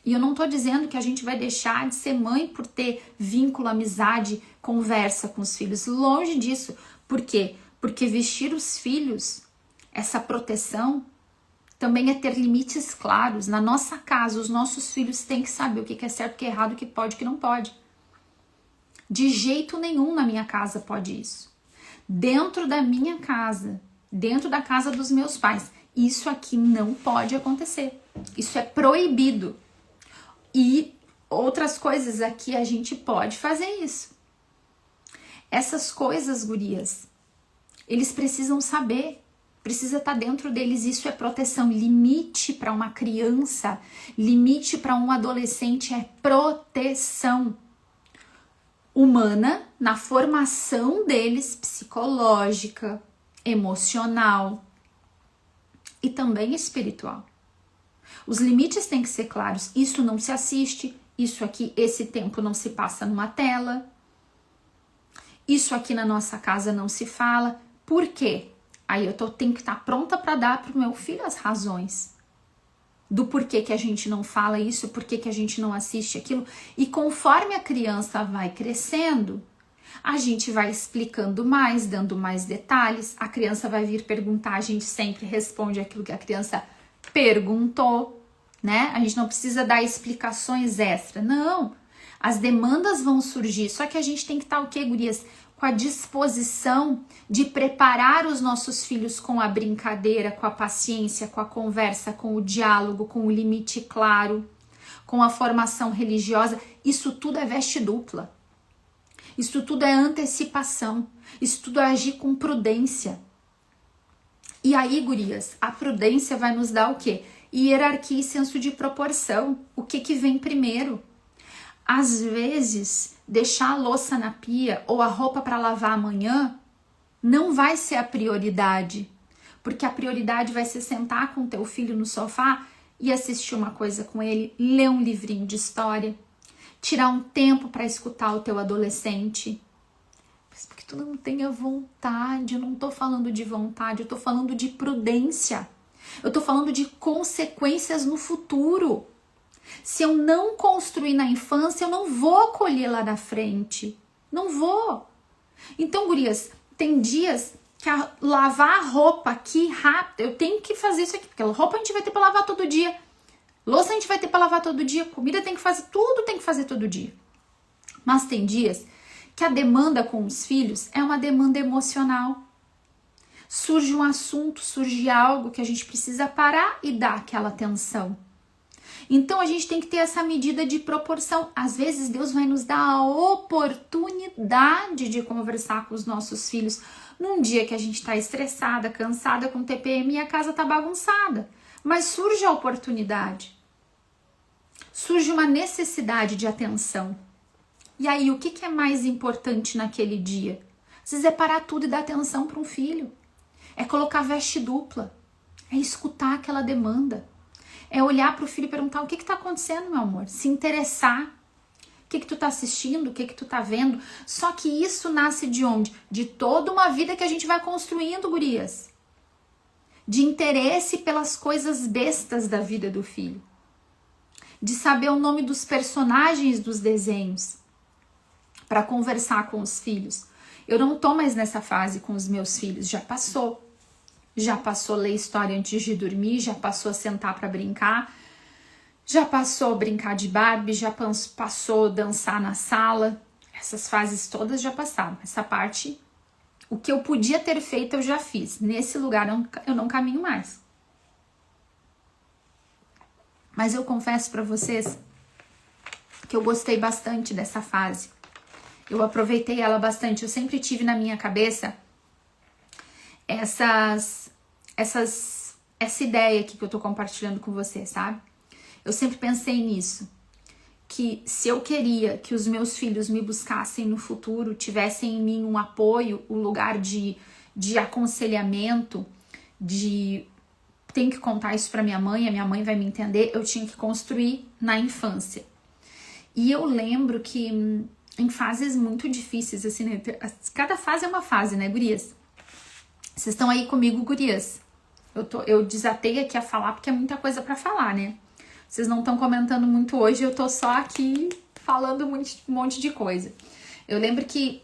E eu não tô dizendo que a gente vai deixar de ser mãe por ter vínculo, amizade, conversa com os filhos. Longe disso. Por quê? Porque vestir os filhos, essa proteção, também é ter limites claros. Na nossa casa, os nossos filhos têm que saber o que é certo, o que é errado, o que pode, o que não pode. De jeito nenhum na minha casa pode isso. Dentro da minha casa, dentro da casa dos meus pais, isso aqui não pode acontecer. Isso é proibido. E outras coisas aqui a gente pode fazer isso. Essas coisas, gurias, eles precisam saber, precisa estar dentro deles. Isso é proteção. Limite para uma criança, limite para um adolescente é proteção. humana, na formação deles psicológica, emocional e também espiritual. Os limites têm que ser claros. Isso não se assiste, isso aqui, esse tempo não se passa numa tela. Isso aqui na nossa casa não se fala. Por quê? Aí eu tenho que estar pronta para dar para o meu filho as razões do porquê que a gente não fala isso, porquê que a gente não assiste aquilo. E conforme a criança vai crescendo, a gente vai explicando mais, dando mais detalhes. A criança vai vir perguntar, a gente sempre responde aquilo que a criança perguntou, né? A gente não precisa dar explicações extra, não. As demandas vão surgir, só que a gente tem que estar o quê, gurias? Com a disposição de preparar os nossos filhos com a brincadeira, com a paciência, com a conversa, com o diálogo, com o limite claro, com a formação religiosa. Isso tudo é veste dupla. Isso tudo é antecipação. Isso tudo é agir com prudência. E aí, gurias, a prudência vai nos dar o quê? Hierarquia e senso de proporção. O que vem primeiro? Às vezes, deixar a louça na pia ou a roupa para lavar amanhã não vai ser a prioridade, porque a prioridade vai ser sentar com teu filho no sofá e assistir uma coisa com ele, ler um livrinho de história, tirar um tempo para escutar o teu adolescente. Mas porque tu não tenha vontade, eu não tô falando de vontade, eu tô falando de prudência, eu tô falando de consequências no futuro. Se eu não construir na infância, eu não vou colher lá na frente. Não vou. Então, gurias, tem dias que lavar a roupa aqui rápido, eu tenho que fazer isso aqui, porque a roupa a gente vai ter para lavar todo dia. Louça a gente vai ter para lavar todo dia, comida tem que fazer, tudo tem que fazer todo dia. Mas tem dias que a demanda com os filhos é uma demanda emocional. Surge um assunto, surge algo que a gente precisa parar e dar aquela atenção. Então a gente tem que ter essa medida de proporção. Às vezes Deus vai nos dar a oportunidade de conversar com os nossos filhos num dia que a gente está estressada, cansada com TPM e a casa está bagunçada. Mas surge a oportunidade. Surge uma necessidade de atenção. E aí, o que é mais importante naquele dia? Às vezes é parar tudo e dar atenção para um filho. É colocar veste dupla. É escutar aquela demanda. É olhar para o filho e perguntar o que está acontecendo, meu amor. Se interessar. O que tu está assistindo, o que tu está vendo. Só que isso nasce de onde? De toda uma vida que a gente vai construindo, gurias. De interesse pelas coisas bestas da vida do filho. De saber o nome dos personagens dos desenhos. Para conversar com os filhos. Eu não tô mais nessa fase com os meus filhos, já passou. Já passou ler história antes de dormir, já passou sentar para brincar, já passou brincar de Barbie, já passou dançar na sala. Essas fases todas já passaram. Essa parte, o que eu podia ter feito eu já fiz. Nesse lugar eu não caminho mais. Mas eu confesso para vocês que eu gostei bastante dessa fase. Eu aproveitei ela bastante. Eu sempre tive na minha cabeça essa ideia aqui que eu tô compartilhando com você, sabe? Eu sempre pensei nisso, que se eu queria que os meus filhos me buscassem no futuro, tivessem em mim um apoio, um lugar de aconselhamento, tenho que contar isso pra minha mãe, a minha mãe vai me entender, eu tinha que construir na infância. E eu lembro que em fases muito difíceis, assim, né? Cada fase é uma fase, né, gurias? Vocês estão aí comigo, gurias? Eu desatei aqui a falar porque é muita coisa pra falar, né? Vocês não estão comentando muito hoje, eu tô só aqui falando um monte de coisa. Eu lembro que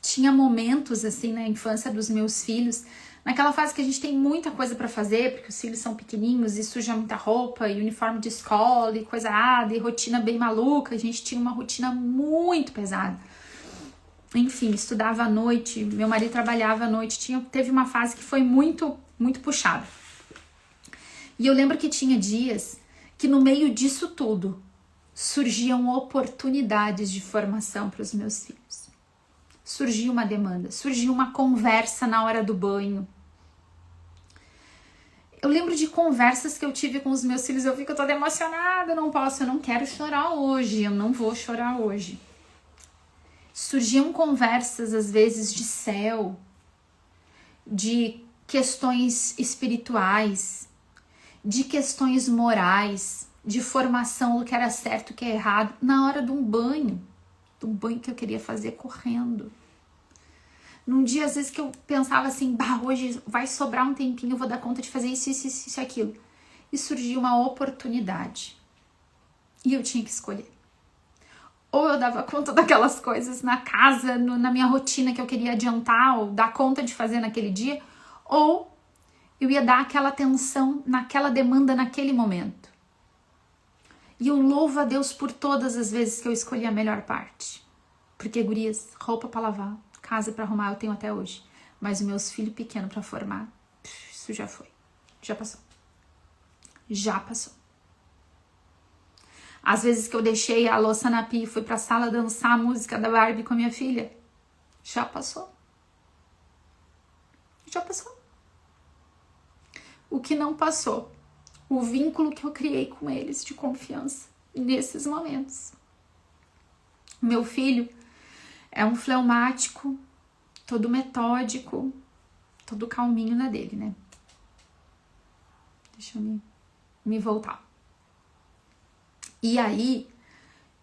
tinha momentos, assim, na infância dos meus filhos, naquela fase que a gente tem muita coisa pra fazer, porque os filhos são pequenininhos e suja muita roupa, e uniforme de escola, e coisa arada, e rotina bem maluca. A gente tinha uma rotina muito pesada. Enfim, estudava à noite, meu marido trabalhava à noite, teve uma fase que foi muito, muito puxada. E eu lembro que tinha dias que no meio disso tudo surgiam oportunidades de formação para os meus filhos. Surgia uma demanda, surgia uma conversa na hora do banho. Eu lembro de conversas que eu tive com os meus filhos, eu fico toda emocionada, eu não quero chorar hoje, eu não vou chorar hoje. Surgiam conversas, às vezes, de céu, de questões espirituais, de questões morais, de formação do que era certo e o que é errado, na hora de um banho que eu queria fazer correndo. Num dia, às vezes, que eu pensava assim, hoje vai sobrar um tempinho, eu vou dar conta de fazer isso, aquilo. E surgiu uma oportunidade. E eu tinha que escolher. Ou eu dava conta daquelas coisas na casa, na minha rotina que eu queria adiantar ou dar conta de fazer naquele dia, ou eu ia dar aquela atenção naquela demanda naquele momento. E eu louvo a Deus por todas as vezes que eu escolhi a melhor parte. Porque, gurias, roupa pra lavar, casa pra arrumar eu tenho até hoje. Mas os meus filhos pequenos pra formar, isso já foi. Já passou. Já passou. Às vezes que eu deixei a louça na pia e fui pra sala dançar a música da Barbie com a minha filha, já passou. Já passou. O que não passou, o vínculo que eu criei com eles de confiança nesses momentos. Meu filho é um fleumático, todo metódico, todo calminho na dele, né? Deixa eu me voltar. E aí,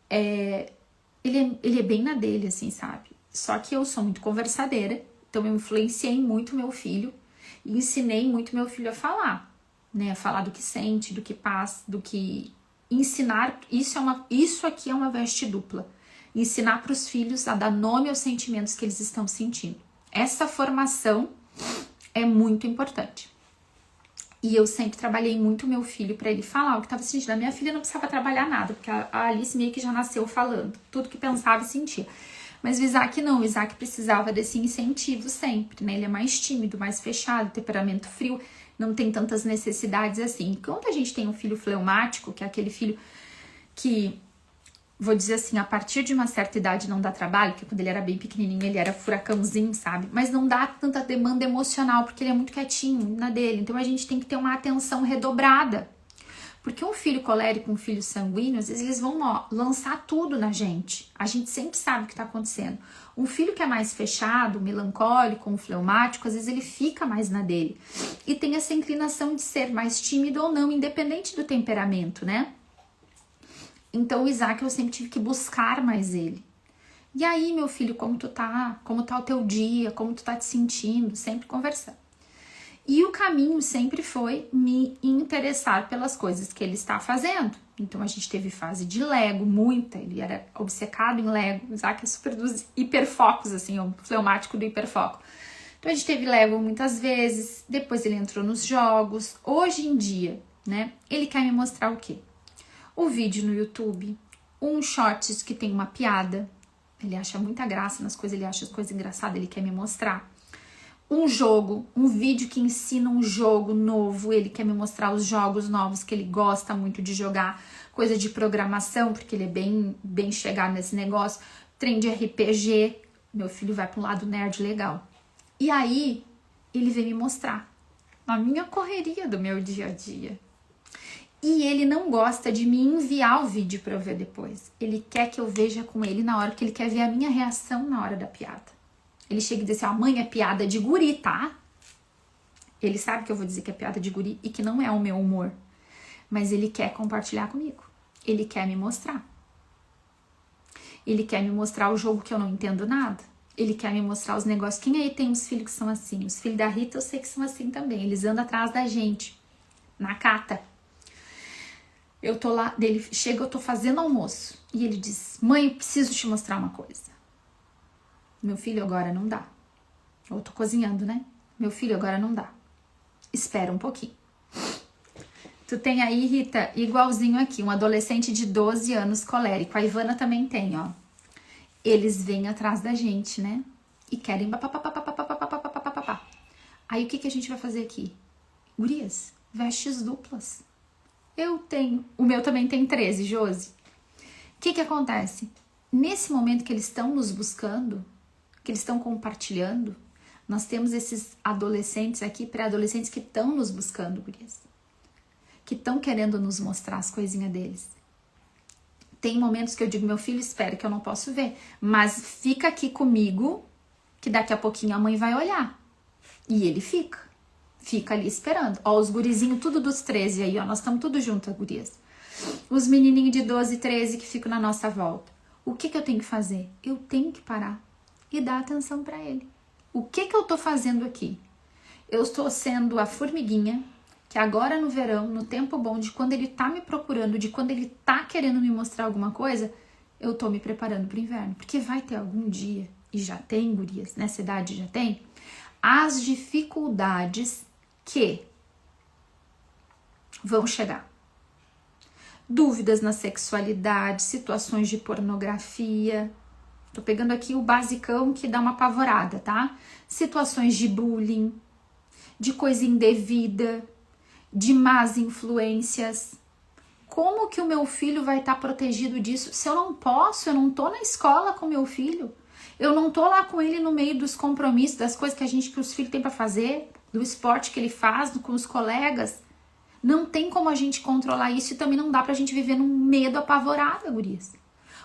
ele é bem na dele, assim, sabe? Só que eu sou muito conversadeira, então eu influenciei muito meu filho e ensinei muito meu filho a falar, né? A falar do que sente, do que passa, do que ensinar. Isso aqui é uma veste dupla. Ensinar para os filhos a dar nome aos sentimentos que eles estão sentindo. Essa formação é muito importante. E eu sempre trabalhei muito meu filho para ele falar o que estava sentindo. A minha filha não precisava trabalhar nada, porque a Alice meio que já nasceu falando tudo que pensava e sentia. Mas o Isaac não, o Isaac precisava desse incentivo sempre, né? Ele é mais tímido, mais fechado, temperamento frio, não tem tantas necessidades assim. Enquanto a gente tem um filho fleumático, que é aquele filho que, vou dizer assim, a partir de uma certa idade não dá trabalho, porque quando ele era bem pequenininho ele era furacãozinho, sabe? Mas não dá tanta demanda emocional, porque ele é muito quietinho na dele. Então a gente tem que ter uma atenção redobrada. Porque um filho colérico, um filho sanguíneo, às vezes eles vão lançar tudo na gente. A gente sempre sabe o que está acontecendo. Um filho que é mais fechado, melancólico, um fleumático, às vezes ele fica mais na dele. E tem essa inclinação de ser mais tímido ou não, independente do temperamento, né? Então o Isaac eu sempre tive que buscar mais ele. E aí, meu filho, como tu tá? Como tá o teu dia? Como tu tá te sentindo? Sempre conversando. E o caminho sempre foi me interessar pelas coisas que ele está fazendo. Então a gente teve fase de Lego, muita. Ele era obcecado em Lego. O Isaac é super dos hiperfocos, assim, o fleumático do hiperfoco. Então a gente teve Lego muitas vezes. Depois ele entrou nos jogos. Hoje em dia, né? Ele quer me mostrar o quê? O vídeo no YouTube, um shorts que tem uma piada, ele acha muita graça nas coisas, ele acha as coisas engraçadas, ele quer me mostrar. Um jogo, um vídeo que ensina um jogo novo, ele quer me mostrar os jogos novos que ele gosta muito de jogar, coisa de programação, porque ele é bem chegado nesse negócio, trem de RPG, meu filho vai para um lado nerd legal. E aí, ele vem me mostrar a minha correria do meu dia a dia. E ele não gosta de me enviar o vídeo para eu ver depois. Ele quer que eu veja com ele na hora, porque ele quer ver a minha reação na hora da piada. Ele chega e diz assim, mãe, é piada de guri, tá? Ele sabe que eu vou dizer que é piada de guri e que não é o meu humor. Mas ele quer compartilhar comigo. Ele quer me mostrar. Ele quer me mostrar o jogo que eu não entendo nada. Ele quer me mostrar os negócios. Quem aí tem uns filhos que são assim? Os filhos da Rita eu sei que são assim também. Eles andam atrás da gente. Na cata. Eu tô lá, dele chega, eu tô fazendo almoço. E ele diz, mãe, eu preciso te mostrar uma coisa. Meu filho, agora não dá. Eu tô cozinhando, né? Meu filho, agora não dá. Espera um pouquinho. Tu tem aí, Rita, igualzinho aqui, um adolescente de 12 anos colérico. A Ivana também tem, ó. Eles vêm atrás da gente, né? E querem papapá. Aí o que a gente vai fazer aqui? Gurias, vestes duplas. Eu tenho. O meu também tem 13, Josi. O que acontece? Nesse momento que eles estão nos buscando, que eles estão compartilhando, nós temos esses adolescentes aqui, pré-adolescentes que estão nos buscando, gurias. Que estão querendo nos mostrar as coisinhas deles. Tem momentos que eu digo, meu filho, espera que eu não posso ver, mas fica aqui comigo, que daqui a pouquinho a mãe vai olhar. E ele fica ali esperando. Ó, os gurizinhos tudo dos 13 aí, ó, nós estamos tudo juntos, gurias. Os menininhos de 12, 13 que ficam na nossa volta. O que eu tenho que fazer? Eu tenho que parar e dar atenção para ele. O que eu tô fazendo aqui? Eu estou sendo a formiguinha que agora no verão, no tempo bom, de quando ele tá me procurando, de quando ele tá querendo me mostrar alguma coisa, eu tô me preparando pro inverno. Porque vai ter algum dia, e já tem, gurias, nessa idade já tem, as dificuldades que vão chegar. Dúvidas na sexualidade, situações de pornografia. Tô pegando aqui o basicão que dá uma apavorada, tá? Situações de bullying, de coisa indevida, de más influências. Como que o meu filho vai estar protegido disso? Se eu não posso, eu não tô na escola com meu filho. Eu não tô lá com ele no meio dos compromissos, das coisas que os filhos têm para fazer, do esporte que ele faz com os colegas. Não tem como a gente controlar isso e também não dá pra gente viver num medo apavorado, gurias.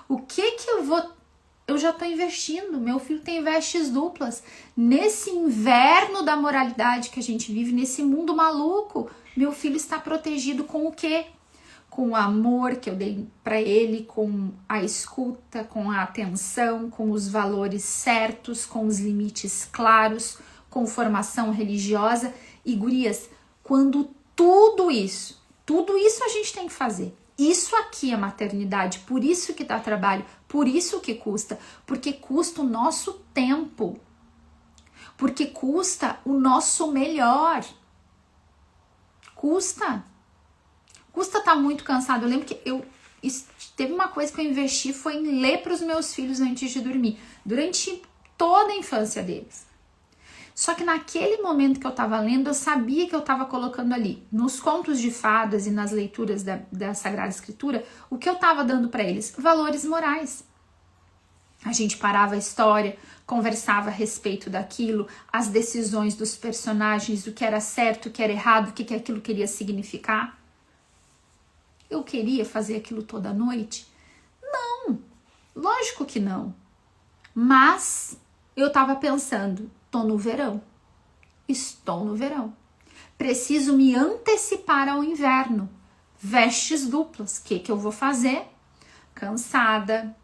O que eu vou... Eu já tô investindo, meu filho tem vestes duplas. Nesse inverno da moralidade que a gente vive, nesse mundo maluco, meu filho está protegido com o quê? Com o amor que eu dei pra ele, com a escuta, com a atenção, com os valores certos, com os limites claros, com formação religiosa. E gurias, quando tudo isso a gente tem que fazer. Isso aqui é maternidade, por isso que dá trabalho, por isso que custa, porque custa o nosso tempo, porque custa o nosso melhor. Custa estar muito cansado. Eu lembro que teve uma coisa que eu investi, foi em ler para os meus filhos antes de dormir, durante toda a infância deles. Só que naquele momento que eu estava lendo, eu sabia que eu estava colocando ali, nos contos de fadas e nas leituras da Sagrada Escritura, o que eu estava dando para eles? Valores morais. A gente parava a história, conversava a respeito daquilo, as decisões dos personagens, o que era certo, o que era errado, o que aquilo queria significar. Eu queria fazer aquilo toda noite? Não, lógico que não. Mas eu estava pensando, estou no verão. Preciso me antecipar ao inverno. Vestes duplas. O que eu vou fazer? Cansada,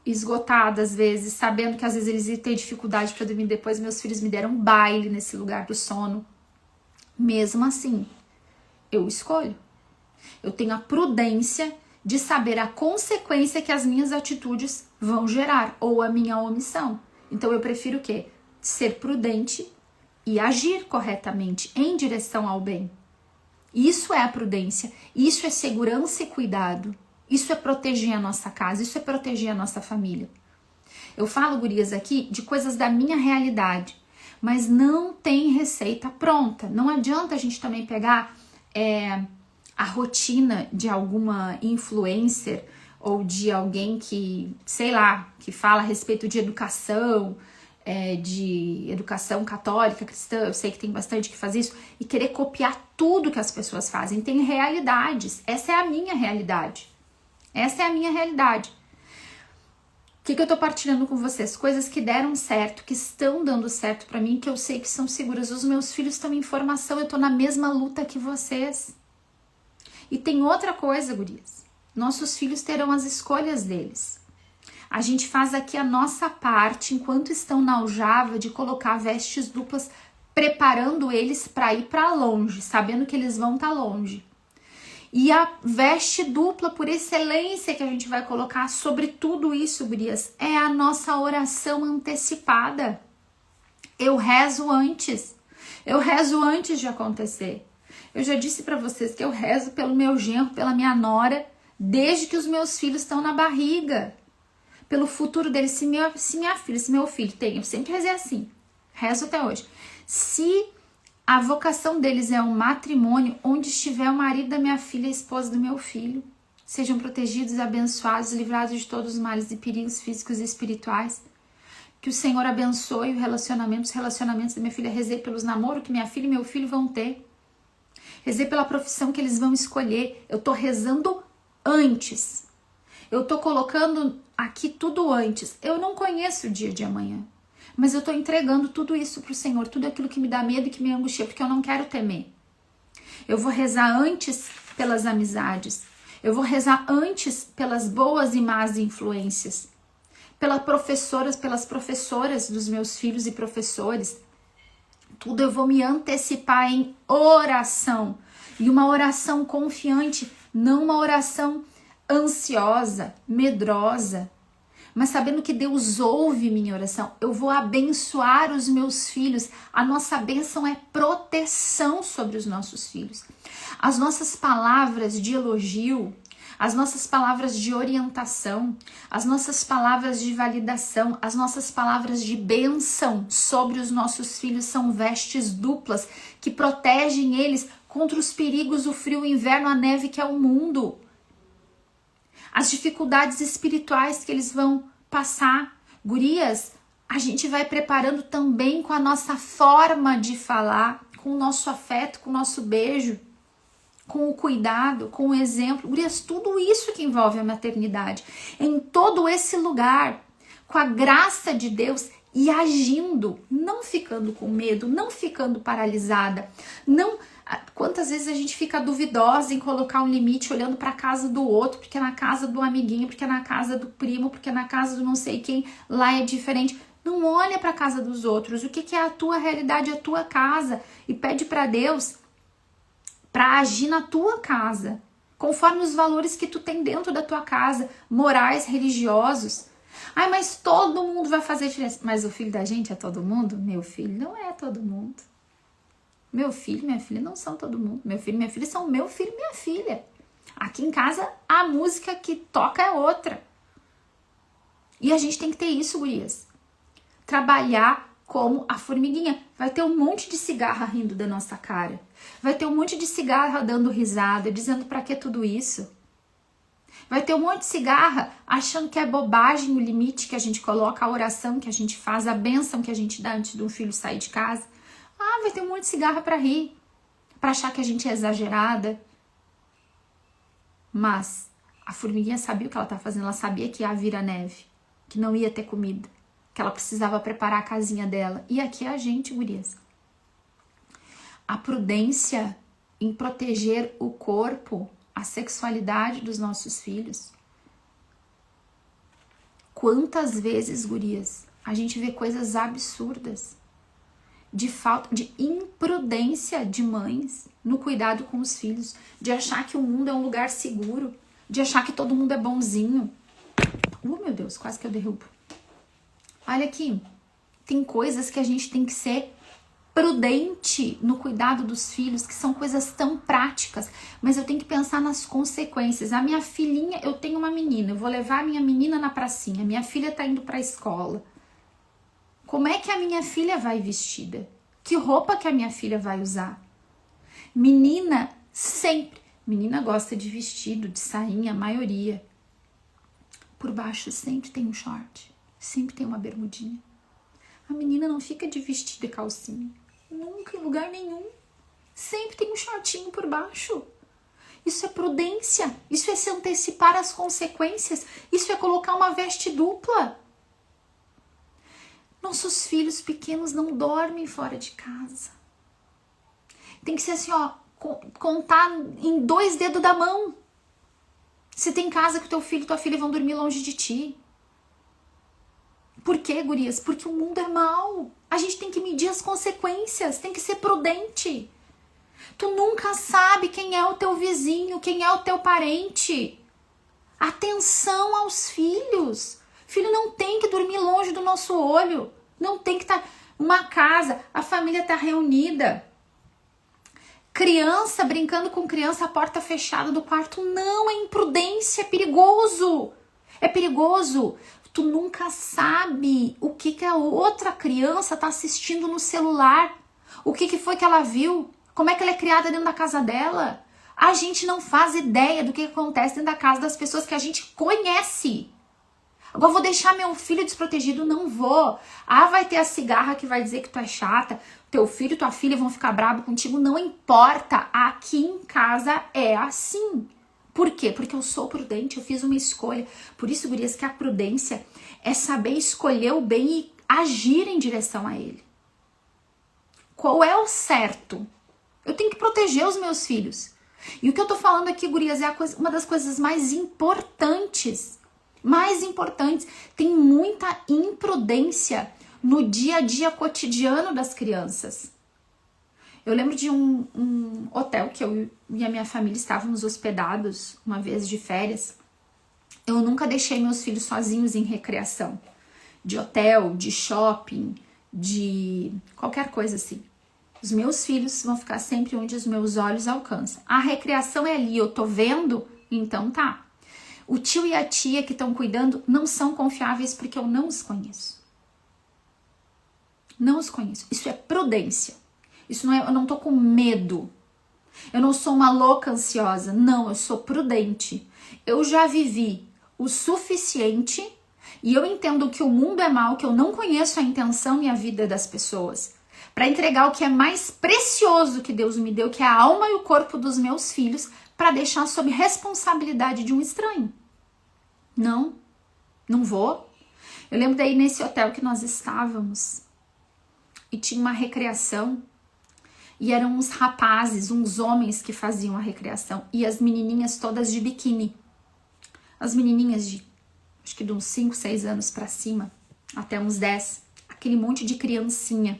esgotada às vezes, sabendo que às vezes eles iam ter dificuldade para dormir. Depois meus filhos me deram baile nesse lugar do sono. Mesmo assim, eu escolho. Eu tenho a prudência de saber a consequência que as minhas atitudes vão gerar, ou a minha omissão. Então eu prefiro o quê? Ser prudente e agir corretamente em direção ao bem. Isso é a prudência, isso é segurança e cuidado, isso é proteger a nossa casa, isso é proteger a nossa família. Eu falo, gurias, aqui de coisas da minha realidade, mas não tem receita pronta. Não adianta a gente também pegar a rotina de alguma influencer ou de alguém que, sei lá, que fala a respeito de educação católica, cristã. Eu sei que tem bastante que faz isso, e querer copiar tudo que as pessoas fazem. Tem realidades. Essa é a minha realidade. O que eu tô partilhando com vocês? Coisas que deram certo, que estão dando certo pra mim, que eu sei que são seguras. Os meus filhos estão em formação, eu tô na mesma luta que vocês. E tem outra coisa, gurias. Nossos filhos terão as escolhas deles. A gente faz aqui a nossa parte, enquanto estão na aljava, de colocar vestes duplas, preparando eles para ir para longe, sabendo que eles vão estar longe. E a veste dupla por excelência que a gente vai colocar sobre tudo isso, gurias, é a nossa oração antecipada. Eu rezo antes de acontecer. Eu já disse para vocês que eu rezo pelo meu genro, pela minha nora, desde que os meus filhos estão na barriga. Pelo futuro deles, se meu filho tem, eu sempre rezei assim, rezo até hoje. Se a vocação deles é um matrimônio, onde estiver o marido da minha filha, a esposa do meu filho, sejam protegidos, abençoados, livrados de todos os males e perigos físicos e espirituais. Que o Senhor abençoe os relacionamentos da minha filha. Rezei pelos namoros que minha filha e meu filho vão ter. Rezei pela profissão que eles vão escolher. Eu tô rezando antes. Eu tô colocando aqui tudo antes. Eu não conheço o dia de amanhã, mas eu tô entregando tudo isso pro Senhor, tudo aquilo que me dá medo e que me angustia, porque eu não quero temer. Eu vou rezar antes pelas amizades. Eu vou rezar antes pelas boas e más influências. Pelas professoras dos meus filhos e professores. Tudo eu vou me antecipar em oração. E uma oração confiante, não uma oração ansiosa, medrosa. Mas sabendo que Deus ouve minha oração, eu vou abençoar os meus filhos. A nossa bênção é proteção sobre os nossos filhos. As nossas palavras de elogio, as nossas palavras de orientação, as nossas palavras de validação, as nossas palavras de bênção sobre os nossos filhos são vestes duplas que protegem eles contra os perigos, o frio, o inverno, a neve que é o mundo. As dificuldades espirituais que eles vão passar. Gurias, a gente vai preparando também com a nossa forma de falar, com o nosso afeto, com o nosso beijo, com o cuidado, com o exemplo. Gurias, tudo isso que envolve a maternidade. Em todo esse lugar, com a graça de Deus e agindo, não ficando com medo, não ficando paralisada, não... Quantas vezes a gente fica duvidosa em colocar um limite olhando para a casa do outro, porque é na casa do amiguinho, porque é na casa do primo, porque é na casa do não sei quem, lá é diferente. Não olha para a casa dos outros. O que é a tua realidade, a tua casa, e pede para Deus para agir na tua casa, conforme os valores que tu tem dentro da tua casa, morais, religiosos. Ai, mas todo mundo vai fazer diferença. Mas o filho da gente é todo mundo? Meu filho não é todo mundo. Meu filho e minha filha não são todo mundo. Meu filho e minha filha são meu filho e minha filha. Aqui em casa, a música que toca é outra. E a gente tem que ter isso, gurias. Trabalhar como a formiguinha. Vai ter um monte de cigarra rindo da nossa cara. Vai ter um monte de cigarra dando risada, dizendo pra que tudo isso. Vai ter um monte de cigarra achando que é bobagem o limite que a gente coloca, a oração que a gente faz, a bênção que a gente dá antes de um filho sair de casa. Ah, vai ter um monte de cigarra pra rir, pra achar que a gente é exagerada. Mas a formiguinha sabia o que ela tá fazendo, ela sabia que ia vir a neve, que não ia ter comida, que ela precisava preparar a casinha dela. E aqui é a gente, gurias. A prudência em proteger o corpo, a sexualidade dos nossos filhos. Quantas vezes, gurias, a gente vê coisas absurdas de falta, de imprudência de mães no cuidado com os filhos, de achar que o mundo é um lugar seguro, de achar que todo mundo é bonzinho. Meu Deus, quase que eu derrubo. Olha aqui, tem coisas que a gente tem que ser prudente no cuidado dos filhos, que são coisas tão práticas, mas eu tenho que pensar nas consequências. A minha filhinha, eu tenho uma menina, eu vou levar a minha menina na pracinha, minha filha tá indo pra escola. Como é que a minha filha vai vestida? Que roupa que a minha filha vai usar? Menina, sempre. Menina gosta de vestido, de sainha, a maioria. Por baixo sempre tem um short, sempre tem uma bermudinha. A menina não fica de vestido e calcinha. Nunca, em lugar nenhum. Sempre tem um shortinho por baixo. Isso é prudência. Isso é se antecipar as consequências. Isso é colocar uma veste dupla. Nossos filhos pequenos não dormem fora de casa. Tem que ser assim, ó, contar em 2 dedos da mão. Se tem casa que teu filho e tua filha vão dormir longe de ti. Por quê, gurias? Porque o mundo é mau. A gente tem que medir as consequências, tem que ser prudente. Tu nunca sabe quem é o teu vizinho, quem é o teu parente. Atenção aos filhos. Filho não tem que dormir longe do nosso olho. Não tem que estar... Uma casa, a família está reunida. Criança brincando com criança, a porta fechada do quarto. Não, é imprudência, é perigoso. É perigoso. Tu nunca sabe o que a outra criança está assistindo no celular. O que foi que ela viu. Como é que ela é criada dentro da casa dela. A gente não faz ideia do que acontece dentro da casa das pessoas que a gente conhece. Agora vou deixar meu filho desprotegido? Não vou. Ah, vai ter a cigarra que vai dizer que tu é chata. Teu filho e tua filha vão ficar bravos contigo. Não importa. Aqui em casa é assim. Por quê? Porque eu sou prudente, eu fiz uma escolha. Por isso, gurias, que a prudência é saber escolher o bem e agir em direção a ele. Qual é o certo? Eu tenho que proteger os meus filhos. E o que eu tô falando aqui, gurias, é uma das coisas mais importantes. Mais importantes. Tem muita imprudência no dia a dia cotidiano das crianças. Eu lembro de um hotel que eu e a minha família estávamos hospedados uma vez de férias. Eu nunca deixei meus filhos sozinhos em recreação. De hotel, de shopping, de qualquer coisa assim. Os meus filhos vão ficar sempre onde os meus olhos alcançam. A recreação é ali, eu tô vendo, então tá. O tio e a tia que estão cuidando não são confiáveis porque eu não os conheço. Não os conheço. Isso é prudência. Isso não é, eu não tô com medo. Eu não sou uma louca ansiosa. Não, eu sou prudente. Eu já vivi o suficiente e eu entendo que o mundo é mau, que eu não conheço a intenção e a vida das pessoas, para entregar o que é mais precioso que Deus me deu, que é a alma e o corpo dos meus filhos, para deixar sob responsabilidade de um estranho. Não, não vou. Eu lembro daí nesse hotel que nós estávamos e tinha uma recreação e eram uns rapazes, uns homens que faziam a recreação e as menininhas todas de biquíni. As menininhas de, acho que de uns 5, 6 anos para cima, até uns 10, aquele monte de criancinha.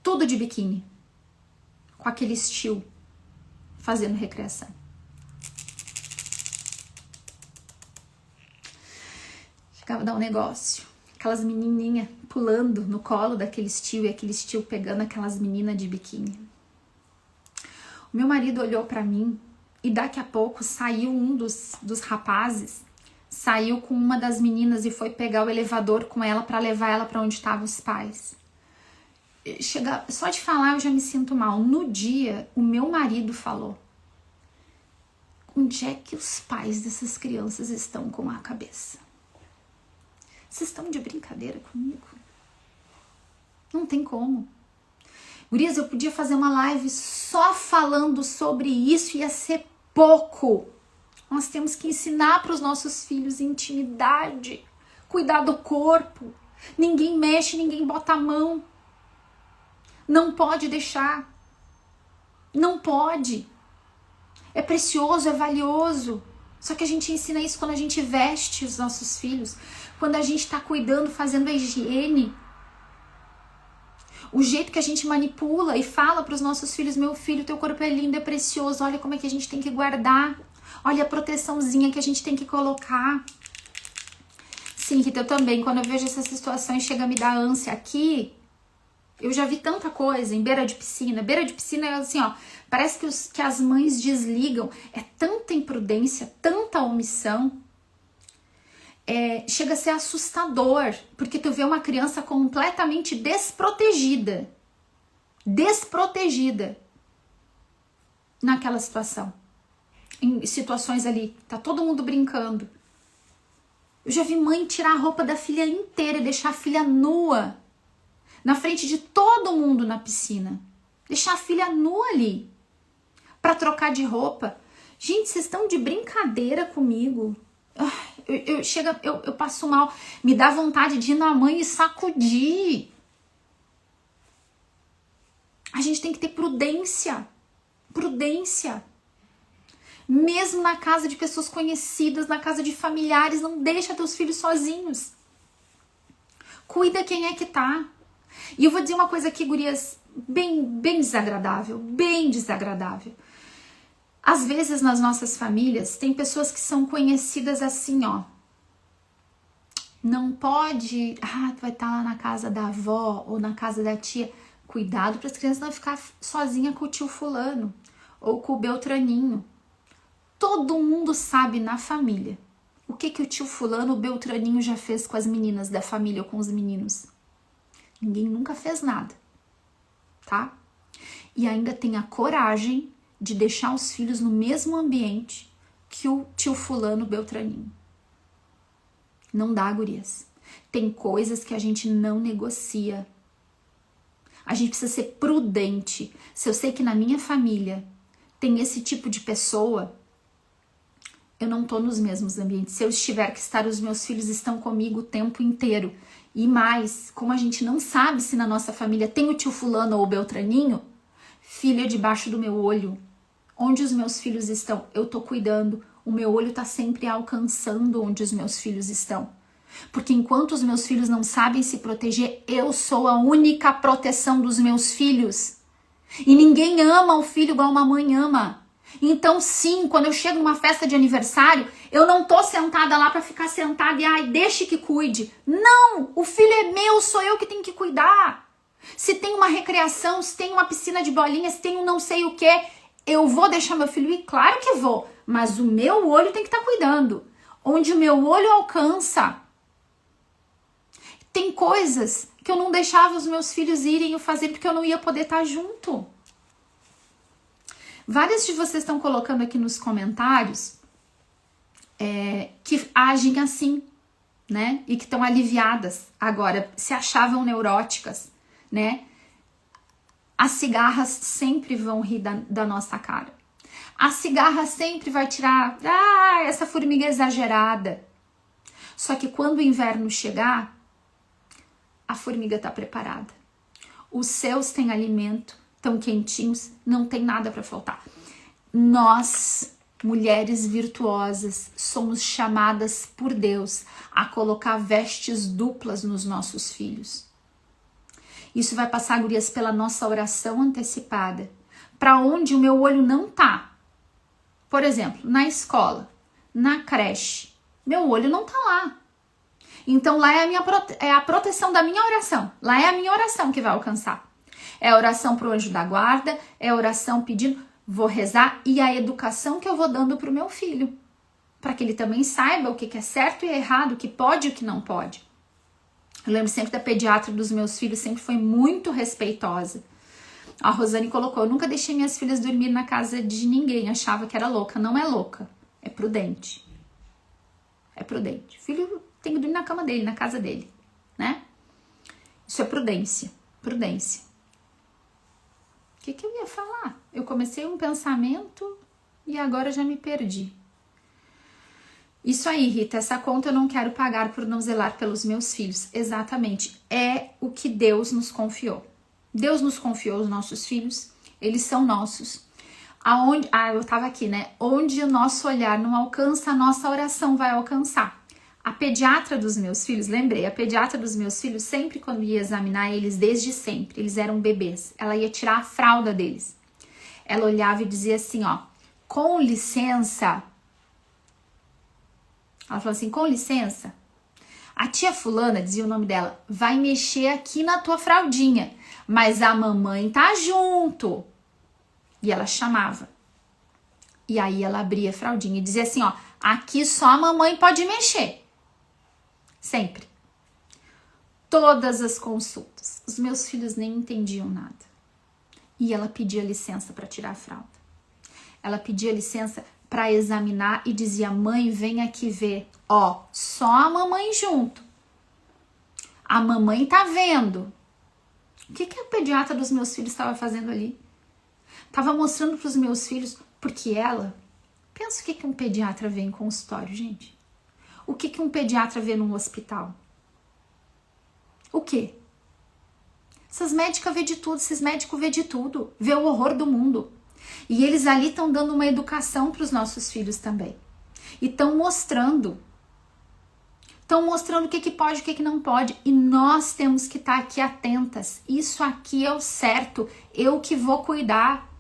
Tudo de biquíni, com aquele estilo, fazendo recreação. Chegava a dar um negócio, aquelas menininhas pulando no colo daquele estilo e aquele estilo pegando aquelas meninas de biquíni. O meu marido olhou pra mim e daqui a pouco saiu um dos rapazes, saiu com uma das meninas e foi pegar o elevador com ela pra levar ela pra onde estavam os pais. Só de falar eu já me sinto mal. No dia, o meu marido falou: onde é que os pais dessas crianças estão com a cabeça? Vocês estão de brincadeira comigo? Não tem como. Gurias, eu podia fazer uma live só falando sobre isso, ia ser pouco. Nós temos que ensinar para os nossos filhos intimidade, cuidar do corpo. Ninguém mexe, ninguém bota a mão. Não pode deixar. Não pode. É precioso, é valioso. Só que a gente ensina isso quando a gente veste os nossos filhos, quando a gente está cuidando, fazendo a higiene. O jeito que a gente manipula e fala para os nossos filhos: meu filho, teu corpo é lindo, é precioso, olha como é que a gente tem que guardar, olha a proteçãozinha que a gente tem que colocar. Sim, Rita, eu também, quando eu vejo essas situações, chega a me dar ânsia. Aqui, eu já vi tanta coisa em beira de piscina. Beira de piscina é assim, ó, parece que as mães desligam. É tanta imprudência, tanta omissão. Chega a ser assustador, porque tu vê uma criança completamente desprotegida naquela situação, em situações ali, tá todo mundo brincando. Eu já vi mãe tirar a roupa da filha inteira e deixar a filha nua na frente de todo mundo na piscina, deixar a filha nua ali pra trocar de roupa. Gente, vocês estão de brincadeira comigo? Eu passo mal, me dá vontade de ir na mãe e sacudir. A gente tem que ter prudência. Mesmo na casa de pessoas conhecidas, na casa de familiares, não deixa teus filhos sozinhos. Cuida quem é que tá. E eu vou dizer uma coisa aqui, gurias, bem desagradável, Às vezes nas nossas famílias tem pessoas que são conhecidas assim, ó. Não pode, tu vai estar lá na casa da avó ou na casa da tia. Cuidado para as crianças não ficar sozinha com o tio fulano ou com o Beltraninho. Todo mundo sabe na família o que o tio fulano, o Beltraninho já fez com as meninas da família ou com os meninos. Ninguém nunca fez nada, tá? E ainda tem a coragem de deixar os filhos no mesmo ambiente que o tio fulano Beltraninho. Não dá, gurias. Tem coisas que a gente não negocia. A gente precisa ser prudente. Se eu sei que na minha família tem esse tipo de pessoa, eu não tô nos mesmos ambientes. Se eu estiver que estar, os meus filhos estão comigo o tempo inteiro. E mais, como a gente não sabe se na nossa família tem o tio fulano ou o beltraninho, filha debaixo do meu olho. Onde os meus filhos estão? Eu tô cuidando. O meu olho tá sempre alcançando onde os meus filhos estão. Porque enquanto os meus filhos não sabem se proteger, eu sou a única proteção dos meus filhos. E ninguém ama o filho igual uma mãe ama. Então sim, quando eu chego numa festa de aniversário, eu não tô sentada lá pra ficar sentada e ai, deixe que cuide. Não, o filho é meu, sou eu que tenho que cuidar. Se tem uma recreação, se tem uma piscina de bolinha, se tem um não sei o que, eu vou deixar meu filho ir? Claro que vou, mas o meu olho tem que estar cuidando. Onde o meu olho alcança. Tem coisas que eu não deixava os meus filhos irem ou fazer porque eu não ia poder estar junto. Várias de vocês estão colocando aqui nos comentários que agem assim, né? E que estão aliviadas agora, se achavam neuróticas, né? As cigarras sempre vão rir da nossa cara. A cigarra sempre vai tirar, essa formiga exagerada. Só que quando o inverno chegar, a formiga tá preparada. Os seus têm alimento, tão quentinhos, não tem nada para faltar. Nós, mulheres virtuosas, somos chamadas por Deus a colocar vestes duplas nos nossos filhos. Isso vai passar, gurias, pela nossa oração antecipada. Para onde o meu olho não tá. Por exemplo, na escola, na creche, meu olho não tá lá. Então lá é a proteção da minha oração. Lá é a minha oração que vai alcançar. É a oração pro anjo da guarda, é a oração pedindo, vou rezar, e a educação que eu vou dando pro meu filho. Para que ele também saiba o que é certo e errado, o que pode e o que não pode. Eu lembro sempre da pediatra dos meus filhos, sempre foi muito respeitosa. A Rosane colocou, eu nunca deixei minhas filhas dormir na casa de ninguém, achava que era louca. Não é louca, é prudente. É prudente. O filho tem que dormir na cama dele, na casa dele, né? Isso é prudência, prudência. O que eu ia falar? Eu comecei um pensamento e agora já me perdi. Isso aí, Rita, essa conta eu não quero pagar por não zelar pelos meus filhos. Exatamente, é o que Deus nos confiou. Deus nos confiou os nossos filhos, eles são nossos. Eu tava aqui, né? Onde o nosso olhar não alcança, a nossa oração vai alcançar. A pediatra dos meus filhos, lembrei, a pediatra dos meus filhos, sempre quando ia examinar eles, desde sempre, eles eram bebês, ela ia tirar a fralda deles. Ela olhava e dizia assim, ó, com licença. Ela falou assim, com licença, a tia fulana, dizia o nome dela, vai mexer aqui na tua fraldinha, mas a mamãe tá junto. E ela chamava. E aí ela abria a fraldinha e dizia assim, ó, aqui só a mamãe pode mexer. Sempre. Todas as consultas. Os meus filhos nem entendiam nada. E ela pedia licença para tirar a fralda. Ela pedia licença para examinar e dizia, mãe, vem aqui ver. Ó, só a mamãe junto. A mamãe tá vendo. O que a pediatra dos meus filhos estava fazendo ali? Tava mostrando para os meus filhos, porque ela... Pensa o que um pediatra vê em consultório, gente. O que um pediatra vê num hospital? O quê? Essas médicas vê de tudo, esses médicos vê de tudo. Vê o horror do mundo. E eles ali estão dando uma educação para os nossos filhos também. E estão mostrando. Estão mostrando o que pode, o que não pode. E nós temos que estar aqui atentas. Isso aqui é o certo. Eu que vou cuidar.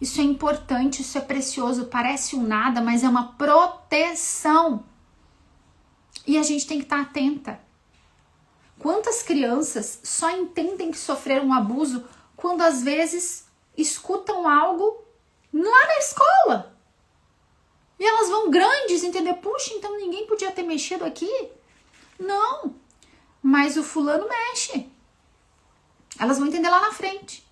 Isso é importante, isso é precioso. Parece um nada, mas é uma proteção. E a gente tem que estar atenta. Quantas crianças só entendem que sofreram um abuso quando às vezes escutam algo lá na escola? E elas vão grandes entender, puxa, então ninguém podia ter mexido aqui? Não, mas o fulano mexe. Elas vão entender lá na frente.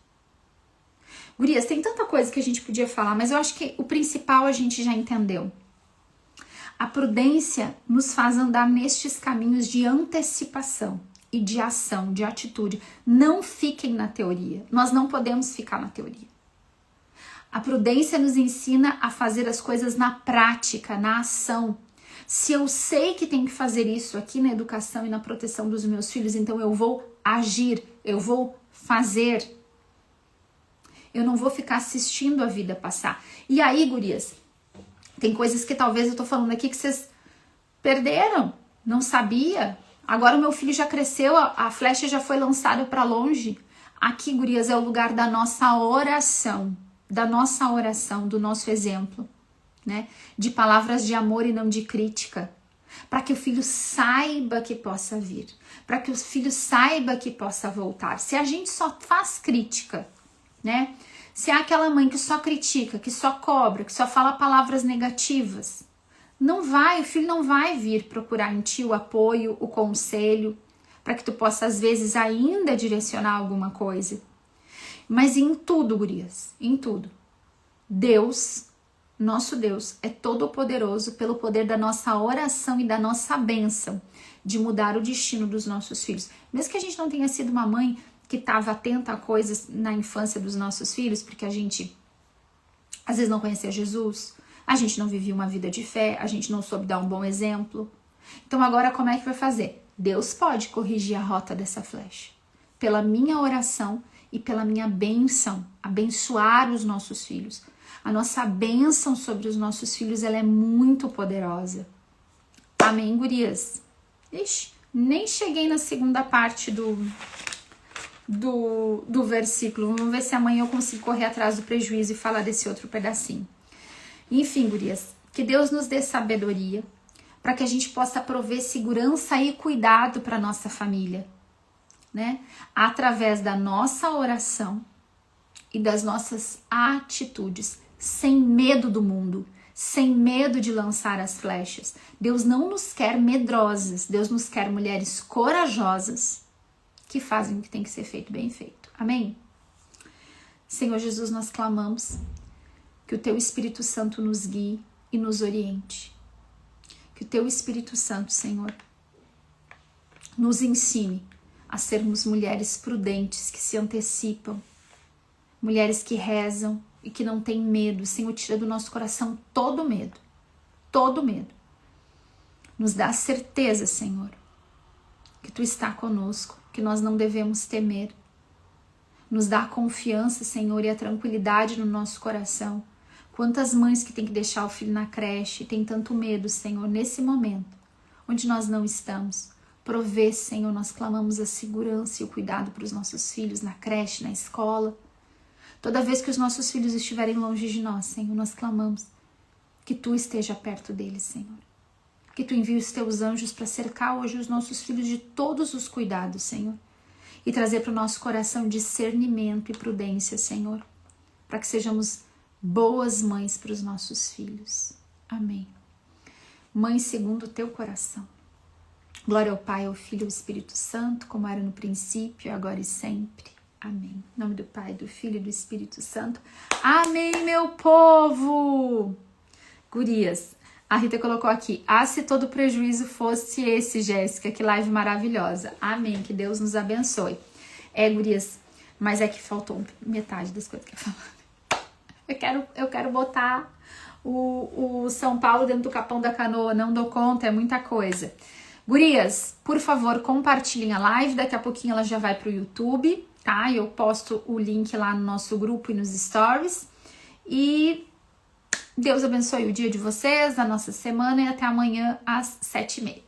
Gurias, tem tanta coisa que a gente podia falar, mas eu acho que o principal a gente já entendeu. A prudência nos faz andar nestes caminhos de antecipação e de ação, de atitude. Não fiquem na teoria. Nós não podemos ficar na teoria. A prudência nos ensina a fazer as coisas na prática, na ação. Se eu sei que tem que fazer isso aqui na educação e na proteção dos meus filhos, então eu vou agir, eu vou fazer. Eu não vou ficar assistindo a vida passar. E aí, gurias, tem coisas que talvez eu tô falando aqui que vocês perderam, não sabia. Agora o meu filho já cresceu, a flecha já foi lançada para longe. Aqui, gurias, é o lugar da nossa oração, do nosso exemplo, né? De palavras de amor e não de crítica. Para que o filho saiba que possa vir, para que o filho saiba que possa voltar. Se a gente só faz crítica, né? Se é aquela mãe que só critica, que só cobra, que só fala palavras negativas, o filho não vai vir procurar em ti o apoio, o conselho, para que tu possa às vezes ainda direcionar alguma coisa. Mas em tudo, gurias, em tudo, Deus, nosso Deus, é todo poderoso pelo poder da nossa oração e da nossa bênção de mudar o destino dos nossos filhos. Mesmo que a gente não tenha sido uma mãe que estava atenta a coisas na infância dos nossos filhos, porque a gente às vezes não conhecia Jesus, a gente não vivia uma vida de fé, a gente não soube dar um bom exemplo. Então agora como é que vai fazer? Deus pode corrigir a rota dessa flecha. Pela minha oração e pela minha bênção, abençoar os nossos filhos. A nossa bênção sobre os nossos filhos, ela é muito poderosa. Amém, gurias? Ixi, nem cheguei na segunda parte do versículo. Vamos ver se amanhã eu consigo correr atrás do prejuízo e falar desse outro pedacinho. Enfim, gurias, que Deus nos dê sabedoria para que a gente possa prover segurança e cuidado para nossa família, né? Através da nossa oração e das nossas atitudes, sem medo do mundo, sem medo de lançar as flechas. Deus não nos quer medrosas, Deus nos quer mulheres corajosas que fazem o que tem que ser feito bem feito. Amém? Senhor Jesus, nós clamamos que o Teu Espírito Santo nos guie e nos oriente. Que o Teu Espírito Santo, Senhor, nos ensine a sermos mulheres prudentes, que se antecipam, mulheres que rezam e que não têm medo. Senhor, tira do nosso coração todo medo, todo medo. Nos dá certeza, Senhor, que Tu está conosco, que nós não devemos temer. Nos dá a confiança, Senhor, e a tranquilidade no nosso coração. Quantas mães que têm que deixar o filho na creche e têm tanto medo, Senhor, nesse momento, onde nós não estamos. Provê, Senhor, nós clamamos a segurança e o cuidado para os nossos filhos na creche, na escola. Toda vez que os nossos filhos estiverem longe de nós, Senhor, nós clamamos que Tu esteja perto deles, Senhor. Que Tu envie os Teus anjos para cercar hoje os nossos filhos de todos os cuidados, Senhor. E trazer para o nosso coração discernimento e prudência, Senhor. Para que sejamos boas mães para os nossos filhos. Amém. Mãe segundo o Teu coração. Glória ao Pai, ao Filho e ao Espírito Santo, como era no princípio, agora e sempre. Amém. Em nome do Pai, do Filho e do Espírito Santo. Amém, meu povo! Gurias, a Rita colocou aqui, se todo prejuízo fosse esse, Jéssica, que live maravilhosa. Amém, que Deus nos abençoe. Gurias, mas é que faltou metade das coisas que eu falei. Eu quero botar o São Paulo dentro do Capão da Canoa, não dou conta, é muita coisa. Gurias, por favor, compartilhem a live, daqui a pouquinho ela já vai pro YouTube, tá? Eu posto o link lá no nosso grupo e nos stories. E Deus abençoe o dia de vocês, da nossa semana, e até amanhã às 7h30.